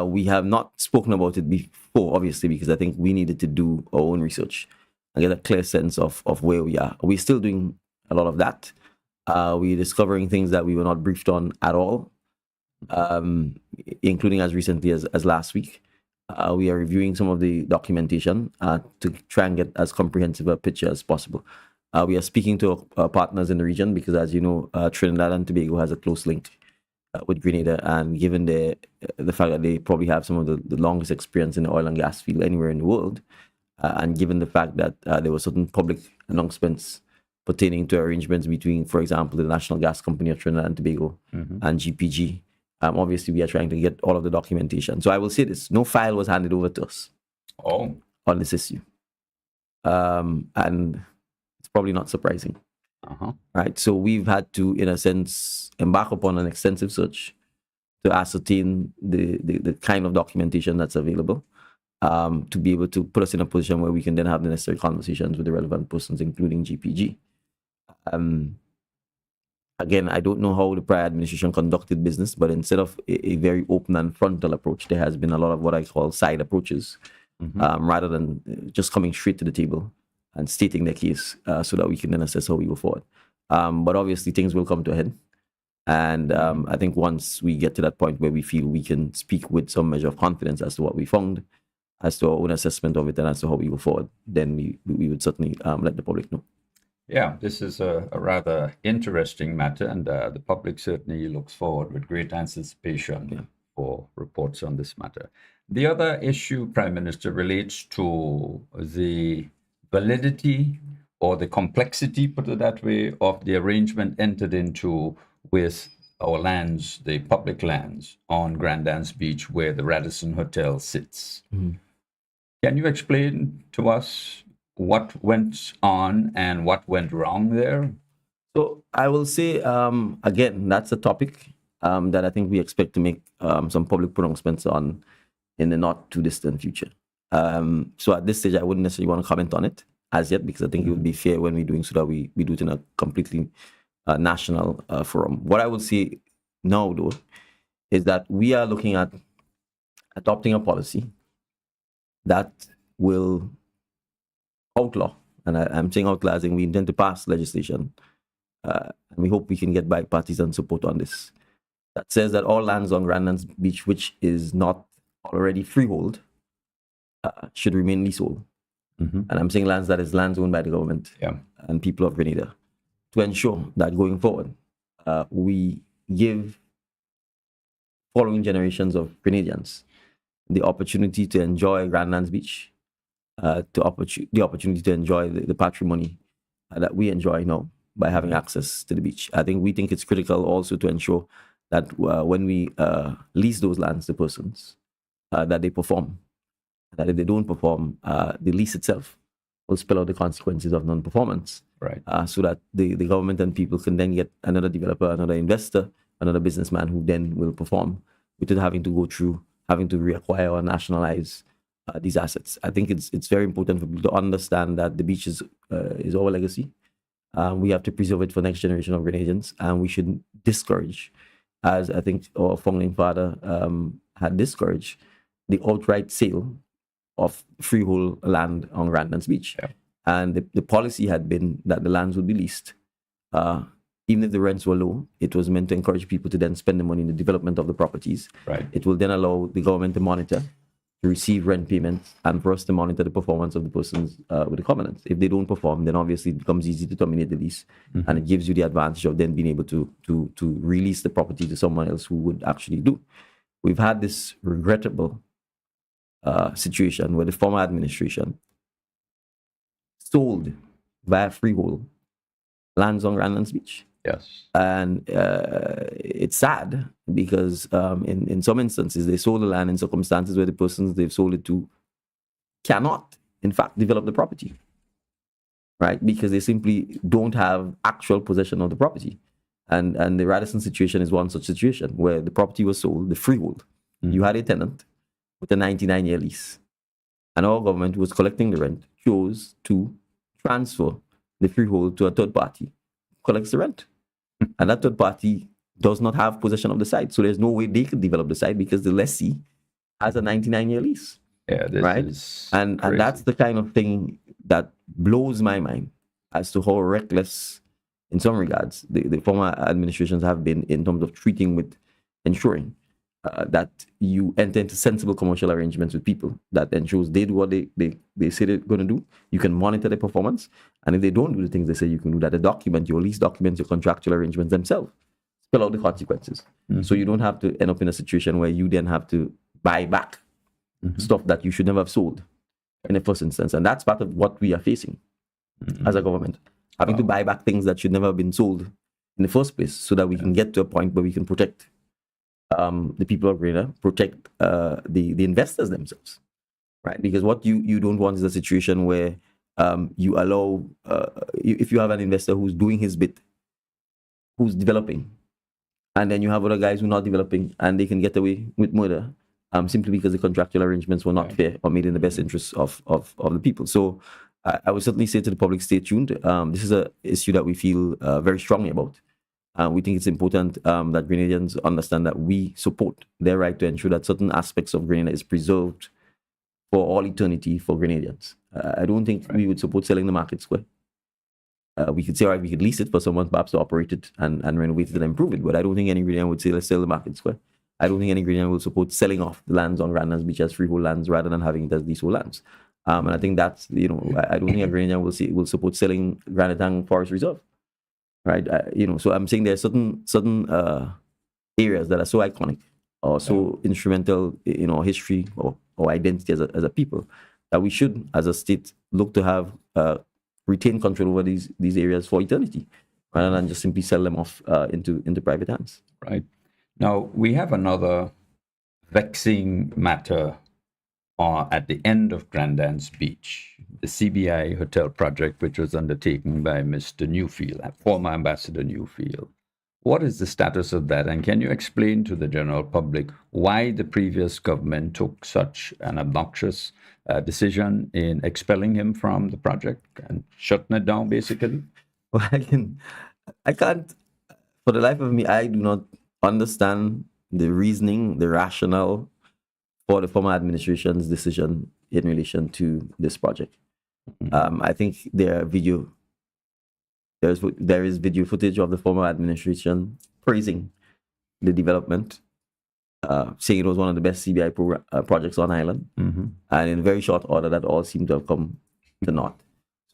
E: We have not spoken about it before, obviously, because I think we needed to do our own research and get a clear sense of where we are. We're still doing a lot of that. We're discovering things that we were not briefed on at all, including as recently as last week. We are reviewing some of the documentation to try and get as comprehensive a picture as possible. We are speaking to our partners in the region because, as you know, Trinidad and Tobago has a close link with Grenada, and given the fact that they probably have some of the longest experience in the oil and gas field anywhere in the world, and given the fact that there were certain public announcements pertaining to arrangements between, for example, the National Gas Company of Trinidad and Tobago and GPG, obviously we are trying to get all of the documentation. So I will say this, no file was handed over to us on this issue. And it's probably not surprising. Right? So we've had to, in a sense, embark upon an extensive search to ascertain the kind of documentation that's available, to be able to put us in a position where we can then have the necessary conversations with the relevant persons, including GPG. Again, I don't know how the prior administration conducted business, but instead of a very open and frontal approach, there has been a lot of what I call side approaches, rather than just coming straight to the table and stating their case so that we can then assess how we go forward. But obviously, things will come to a head. And I think once we get to that point where we feel we can speak with some measure of confidence as to what we found, as to our own assessment of it, and as to how we go forward, then we would certainly let the public know.
A: Yeah, this is a rather interesting matter, and the public certainly looks forward with great anticipation for reports on this matter. The other issue, Prime Minister, relates to the validity or the complexity, put it that way, of the arrangement entered into with our lands, the public lands on Grand Anse Beach, where the Radisson Hotel sits. Can you explain to us what went on and what went wrong there?
E: So I will say, again, that's a topic that I think we expect to make some public pronouncements on in the not too distant future. So at this stage, I wouldn't necessarily want to comment on it as yet, because I think it would be fair when we're doing so that we do it in a completely national forum. What I will say now, though, is that we are looking at adopting a policy that will outlaw, and I'm saying outlaw as in we intend to pass legislation, and we hope we can get bipartisan support on this, that says that all lands on Grandlands Beach, which is not already freehold, should remain leasehold. And I'm saying lands that is lands owned by the government and people of Grenada, to ensure that going forward, we give following generations of Grenadians the opportunity to enjoy Grandlands Beach, the opportunity to enjoy the patrimony that we enjoy now by having access to the beach. I think it's critical also to ensure that when we lease those lands to persons, that they perform. That if they don't perform, the lease itself will spell out the consequences of non-performance.
A: Right.
E: So that the government and people can then get another developer, another investor, another businessman who then will perform without having to go through, having to reacquire or nationalize these assets. I think it's very important for people to understand that the beach is our legacy. We have to preserve it for next generation of Grenadians, and we should discourage, as I think our founding father had discouraged, the outright sale of freehold land on Grandlands Beach. And the policy had been that the lands would be leased. Even if the rents were low, it was meant to encourage people to then spend the money in the development of the properties.
A: Right.
E: It will then allow the government to monitor, to receive rent payments, and for us to monitor the performance of the persons with the covenants. If they don't perform, then obviously it becomes easy to terminate the lease, and it gives you the advantage of then being able to release the property to someone else who would actually do. We've had this regrettable situation where the former administration sold via freehold lands on Grandlands Beach.
A: Yes.
E: And it's sad because in some instances, they sold the land in circumstances where the persons they've sold it to cannot, in fact, develop the property, right? Because they simply don't have actual possession of the property. And the Radisson situation is one such situation where the property was sold, the freehold. You had a tenant with a 99-year lease. And our government, who was collecting the rent, chose to transfer the freehold to a third party who collects the rent. And that third party does not have possession of the site. So there's no way they could develop the site because the lessee has a 99-year lease.
A: Yeah, this
E: right?
A: is
E: And that's the kind of thing that blows my mind as to how reckless, in some regards, the former administrations have been in terms of treating with ensuring that you enter into sensible commercial arrangements with people that ensures they do what they say they're going to do. You can monitor their performance. And if they don't do the things they say you can do, that the document, your lease documents, your contractual arrangements themselves spell out the consequences. So you don't have to end up in a situation where you then have to buy back stuff that you should never have sold in the first instance. And that's part of what we are facing as a government. Having to buy back things that should never have been sold in the first place so that we can get to a point where we can protect the people of Grenada, protect the investors themselves, right? Because what you don't want is a situation where you allow, if you have an investor who's doing his bit, who's developing, and then you have other guys who are not developing and they can get away with murder simply because the contractual arrangements were not fair or made in the best interests of the people. So I would certainly say to the public, stay tuned. This is an issue that we feel very strongly about. We think it's important that Grenadians understand that we support their right to ensure that certain aspects of Grenada is preserved for all eternity for Grenadians. I don't think we would support selling the market square. We could say, all right, we could lease it for someone perhaps to operate it and renovate it and improve it, but I don't think any Grenadian would say, let's sell the market square. I don't think any Grenadian will support selling off the lands on Grandlands Beach as freehold lands rather than having it as leasehold lands. And I think that's, I don't think a Grenadian will support selling Granatang Forest Reserve. Right, so I'm saying there are certain areas that are so iconic or so instrumental in our history or identity as a people that we should, as a state, look to have retain control over these areas for eternity, rather than just simply sell them off into private hands.
A: Right. Now we have another vexing matter at the end of Grandlands Beach, the CBI hotel project, which was undertaken by Mr. Newfield, former Ambassador Newfield. What is the status of that? And can you explain to the general public why the previous government took such an obnoxious decision in expelling him from the project and shutting it down, basically?
E: Well, I can't, for the life of me, I do not understand the reasoning, the rationale for the former administration's decision in relation to this project. I think there is video footage of the former administration praising the development, saying it was one of the best CBI projects on island, and in very short order, that all seemed to have come to naught.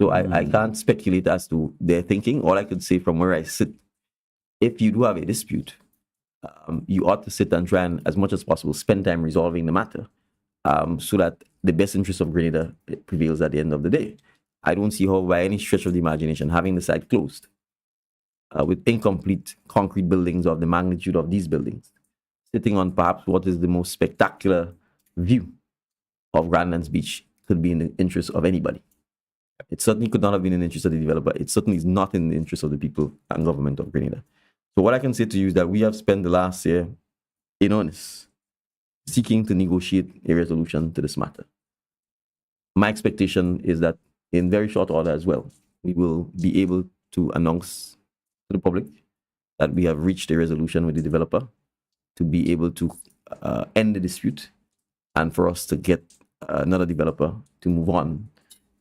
E: So I can't speculate as to their thinking. All I could say from where I sit, if you do have a dispute, you ought to sit and try and, as much as possible, spend time resolving the matter, so that the best interest of Grenada prevails at the end of the day. I don't see how, by any stretch of the imagination, having the site closed with incomplete concrete buildings of the magnitude of these buildings, sitting on perhaps what is the most spectacular view of Grandlands Beach, could be in the interest of anybody. It certainly could not have been in the interest of the developer. It certainly is not in the interest of the people and government of Grenada. So what I can say to you is that we have spent the last year in earnest seeking to negotiate a resolution to this matter. My expectation is that in very short order as well, we will be able to announce to the public that we have reached a resolution with the developer to be able to end the dispute and for us to get another developer to move on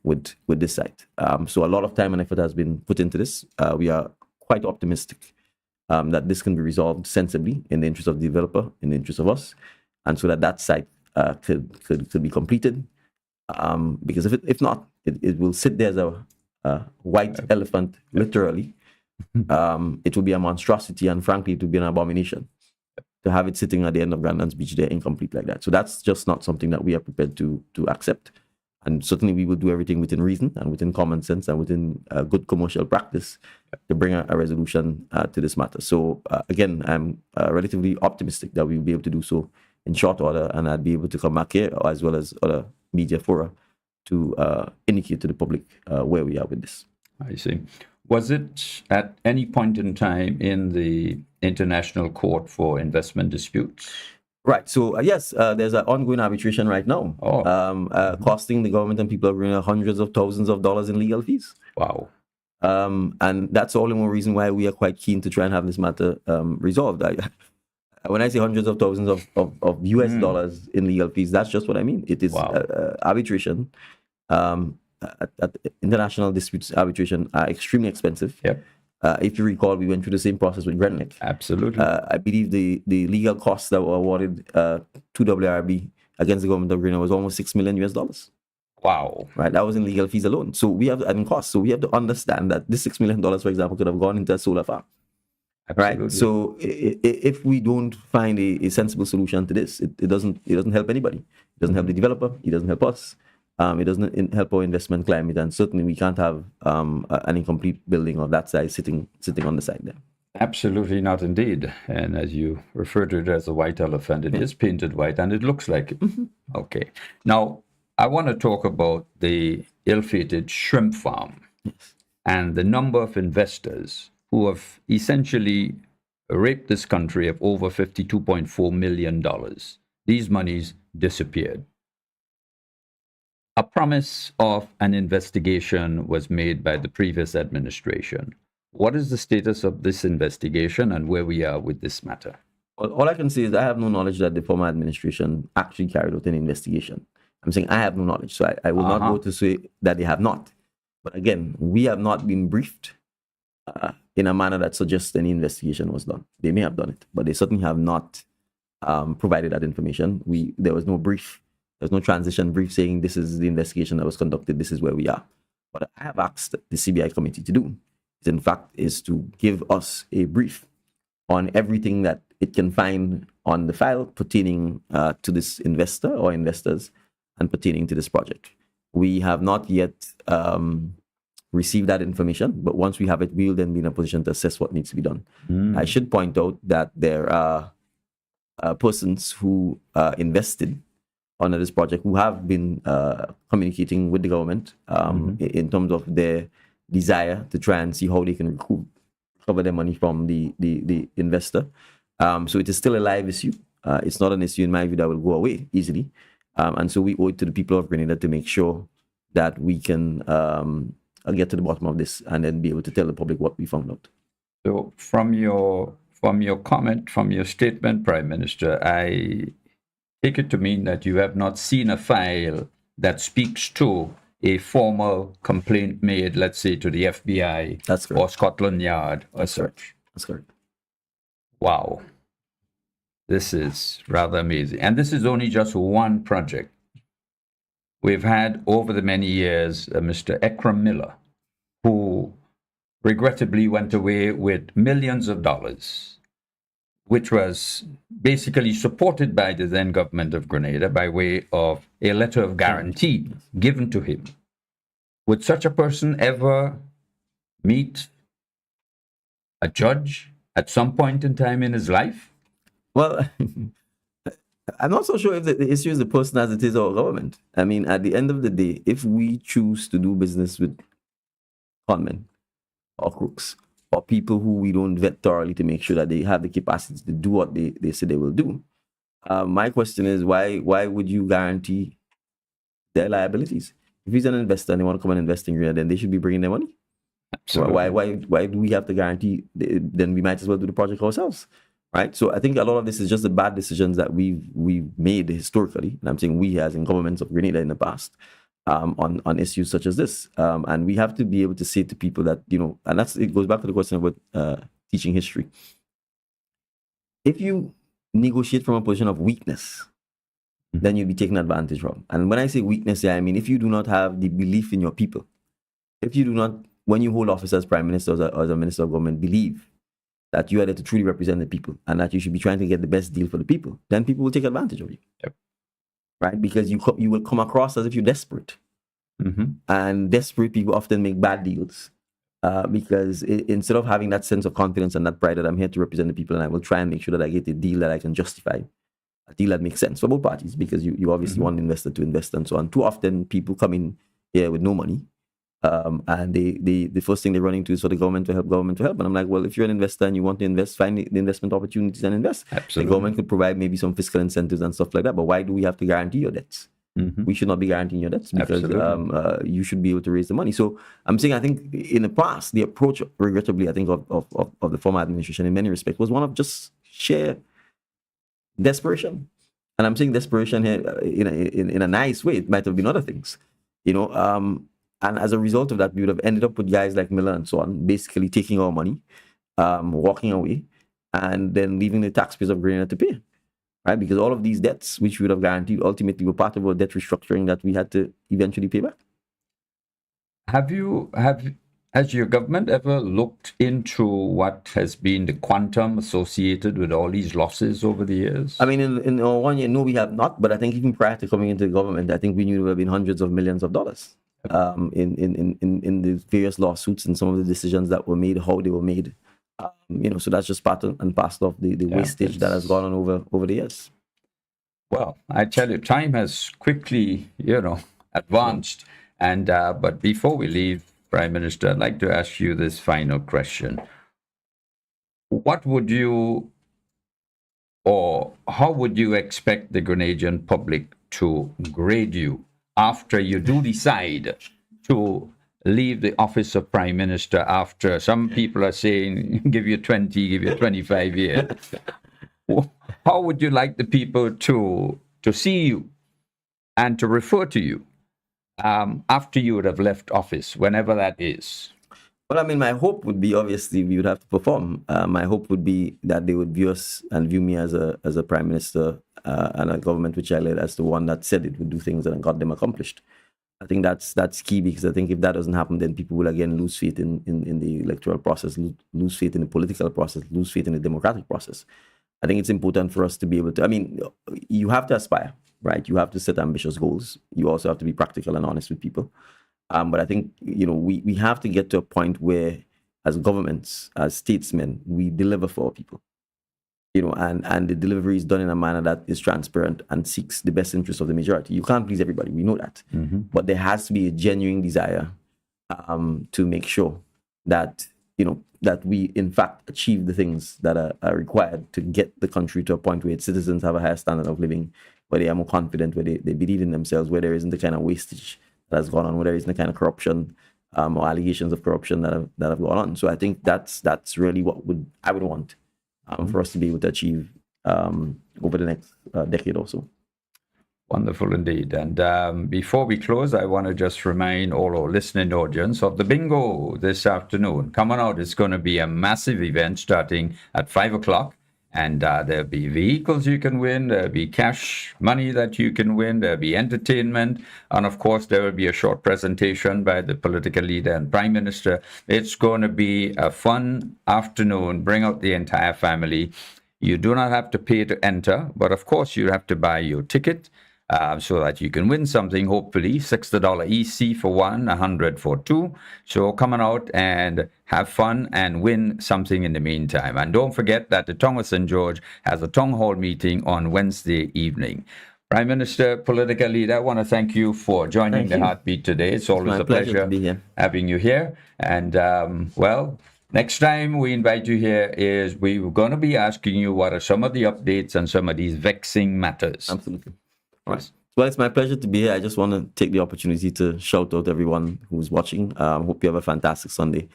E: with this site. So a lot of time and effort has been put into this. We are quite optimistic that this can be resolved sensibly in the interest of the developer, in the interest of us, and so that site could be completed. Because if not, it will sit there as a white elephant, literally. It will be a monstrosity, and frankly, it will be an abomination to have it sitting at the end of Grandlands Beach there incomplete like that. So that's just not something that we are prepared to accept. And certainly we will do everything within reason and within common sense and within good commercial practice to bring a resolution to this matter. So again, I'm relatively optimistic that we will be able to do so in short order, and I'll be able to come back here as well as other media fora to indicate to the public where we are with this.
A: I see. Was it at any point in time in the International Court for Investment Disputes?
E: Right. So yes, there's an ongoing arbitration right now, costing the government and people of hundreds of thousands of dollars in legal fees.
A: Wow.
E: And that's all the more reason why we are quite keen to try and have this matter resolved. When I say hundreds of thousands of US dollars in legal fees, that's just what I mean. It is arbitration. International disputes arbitration are extremely expensive.
A: Yep.
E: If you recall, we went through the same process with Grenlick.
A: Absolutely.
E: I believe the legal costs that were awarded to WRB against the government of Grenada was almost $6 million US.
A: Wow.
E: Right, that was in legal fees alone. So we have, and costs. So we have to understand that this $6 million, for example, could have gone into a solar farm.
A: Absolutely.
E: Right. So if we don't find a sensible solution to this, it doesn't help anybody. It doesn't help the developer. It doesn't help us. It doesn't help our investment climate, and certainly we can't have an incomplete building of that size sitting on the side there.
A: Absolutely not, indeed. And as you refer to it as a white elephant, it is painted white, and it looks like it. Okay. Now, I want to talk about the ill-fated shrimp farm and the number of investors who have essentially raped this country of over $52.4 million. These monies disappeared. A promise of an investigation was made by the previous administration. What is the status of this investigation and where we are with this matter?
E: Well, all I can say is I have no knowledge that the former administration actually carried out an investigation. I'm saying I have no knowledge, so I will not go to say that they have not. But again, we have not been briefed in a manner that suggests any investigation was done. They may have done it, but they certainly have not provided that information. There was no brief. There's no transition brief saying this is the investigation that was conducted, this is where we are. What I have asked the CBI committee to do is to give us a brief on everything that it can find on the file pertaining to this investor or investors and pertaining to this project. We have not yet received that information, but once we have it, we will then be in a position to assess what needs to be done. I should point out that there are persons who invested under this project who have been communicating with the government in terms of their desire to try and see how they can recover their money from the investor. So it is still a live issue. It's not an issue, in my view, that will go away easily. And so we owe it to the people of Grenada to make sure that we can get to the bottom of this and then be able to tell the public what we found out.
A: So from your comment, from your statement, Prime Minister, I take it to mean that you have not seen a file that speaks to a formal complaint made, let's say, to the FBI
E: That's correct.
A: or Scotland Yard or
E: That's
A: such.
E: correct. That's correct.
A: Wow. This is rather amazing. And this is only just one project. We've had over the many years Mr. Ekram Miller, who regrettably went away with millions of dollars, which was basically supported by the then government of Grenada by way of a letter of guarantee given to him. Would such a person ever meet a judge at some point in time in his life?
E: Well, I'm not so sure if the issue is the person as it is our government. I mean, at the end of the day, if we choose to do business with conmen or crooks or people who we don't vet thoroughly to make sure that they have the capacity to do what they say they will do, my question is, why would you guarantee their liabilities? If he's an investor and they want to come and invest in Grenada, then they should be bringing their money. So why do we have to guarantee? Then we might as well do the project ourselves. Right, so I think a lot of this is just the bad decisions that we've made historically, and I'm saying we as in governments of Grenada in the past, on issues such as this, and we have to be able to say to people that, you know, and it goes back to the question about teaching history. If you negotiate from a position of weakness, then you'll be taken advantage of. And when I say weakness, I mean if you do not have the belief in your people, if you do not, when you hold office as Prime Minister or as a Minister of Government, believe that you are there to truly represent the people and that you should be trying to get the best deal for the people, then people will take advantage of you.
A: Yep.
E: Right? Because you will come across as if you're desperate. And desperate people often make bad deals because instead of having that sense of confidence and that pride that I'm here to represent the people and I will try and make sure that I get a deal that I can justify, a deal that makes sense for both parties, because you obviously want the investor to invest and so on. Too often people come in here with no money. And the first thing they run into is for the government to help. And I'm like, well, if you're an investor and you want to invest, find the investment opportunities and invest.
A: Absolutely.
E: The government could provide maybe some fiscal incentives and stuff like that. But why do we have to guarantee your debts? We should not be guaranteeing your debts because you should be able to raise the money. So I'm saying, I think in the past, the approach, regrettably, I think of the former administration in many respects was one of just sheer desperation. And I'm saying desperation here in a nice way. It might have been other things, you know. And as a result of that, we would have ended up with guys like Miller and so on, basically taking our money, walking away, and then leaving the taxpayers of Grenada to pay, right? Because all of these debts, which we would have guaranteed, ultimately were part of our debt restructuring that we had to eventually pay back.
A: Has your government ever looked into what has been the quantum associated with all these losses over the years?
E: I mean, in 1 year, no, we have not. But I think even prior to coming into the government, I think we knew there would have been hundreds of millions of dollars. In the various lawsuits and some of the decisions that were made, how they were made, you know, so that's just part and parcel of the wastage that has gone on over the years.
A: Well, I tell you, time has quickly, you know, advanced. And but before we leave, Prime Minister, I'd like to ask you this final question: what would you, or how would you expect the Grenadian public to grade you after you do decide to leave the office of Prime Minister? After some people are saying, give you 20, give you 25 years. How would you like the people to see you and to refer to you after you would have left office, whenever that is?
E: Well, I mean, my hope would be, obviously, we would have to perform. My hope would be that they would view us and view me as a Prime Minister and a government which I led as the one that said it would do things and got them accomplished. I think that's key, because I think if that doesn't happen, then people will again lose faith in the electoral process, lose faith in the political process, lose faith in the democratic process. I think it's important for us to be able to, I mean, you have to aspire, right? You have to set ambitious goals. You also have to be practical and honest with people. But I think, you know, we have to get to a point where, as governments, as statesmen, we deliver for our people. You know, and the delivery is done in a manner that is transparent and seeks the best interest of the majority. You can't please everybody, we know that. But there has to be a genuine desire to make sure that that we in fact achieve the things that are required to get the country to a point where its citizens have a higher standard of living, where they are more confident, where they believe in themselves, where there isn't the kind of wastage that has gone on, where there isn't the kind of corruption or allegations of corruption that have gone on. So I think that's really what I would want for us to be able to achieve over the next decade or so.
A: Wonderful indeed. And before we close, I want to just remind all our listening audience of the bingo this afternoon. Come on out. It's going to be a massive event starting at 5 o'clock. And there'll be vehicles you can win. There'll be cash money that you can win. There'll be entertainment. And of course, there will be a short presentation by the political leader and prime minister. It's going to be a fun afternoon. Bring out the entire family. You do not have to pay to enter, but of course, you have to buy your ticket. So that you can win something, hopefully. $60 EC for one, $100 for two. So come on out and have fun and win something in the meantime. And don't forget that the Tongue of St. George has a town hall meeting on Wednesday evening. Prime Minister, political leader, I want to thank you for joining the Heartbeat today. It's always a pleasure
E: to be here.
A: Having you here. And next time we invite you here we're going to be asking you what are some of the updates on some of these vexing matters.
E: Absolutely. All right. Well, it's my pleasure to be here. I just want to take the opportunity to shout out everyone who's watching. Hope you have a fantastic Sunday.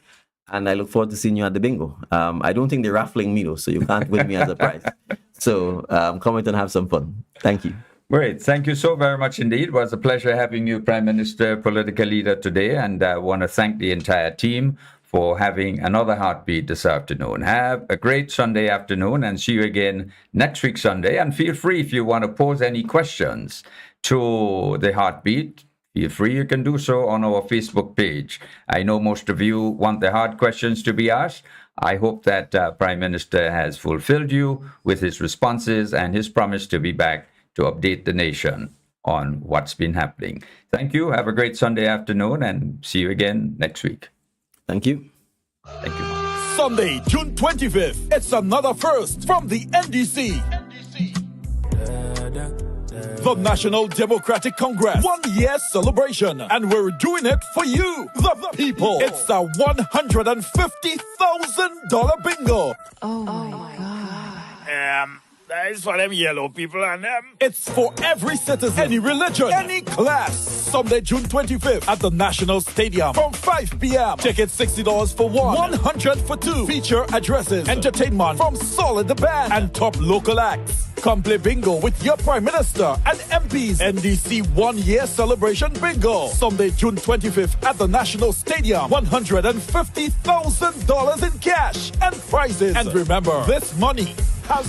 E: And I look forward to seeing you at the bingo. I don't think they're raffling me, though, so you can't win me as a prize. So come out and have some fun. Thank you.
A: Great. Thank you so very much indeed. It was a pleasure having you, Prime Minister, political leader today. And I want to thank the entire team for having another Heartbeat this afternoon. Have a great Sunday afternoon and see you again next week Sunday. And feel free if you want to pose any questions to the Heartbeat, feel free, you can do so on our Facebook page. I know most of you want the hard questions to be asked. I hope that Prime Minister has fulfilled you with his responses and his promise to be back to update the nation on what's been happening. Thank you. Have a great Sunday afternoon and see you again next week.
E: Thank you.
A: Thank you.
B: Sunday, June 25th. It's another first from the NDC. The National Democratic Congress 1 year celebration, and we're doing it for you, the people. It's a $150,000 bingo.
G: Oh my God.
D: That is for them yellow people and them.
B: It's for every citizen, any religion, any class. Sunday, June 25th at the National Stadium from 5 p.m. Tickets $60 for one, $100 for two. Feature addresses, entertainment from Solid the Band and top local acts. Come play bingo with your Prime Minister and MPs. NDC 1 year celebration bingo. Sunday, June 25th at the National Stadium. $150,000 in cash and prizes. And remember, this money has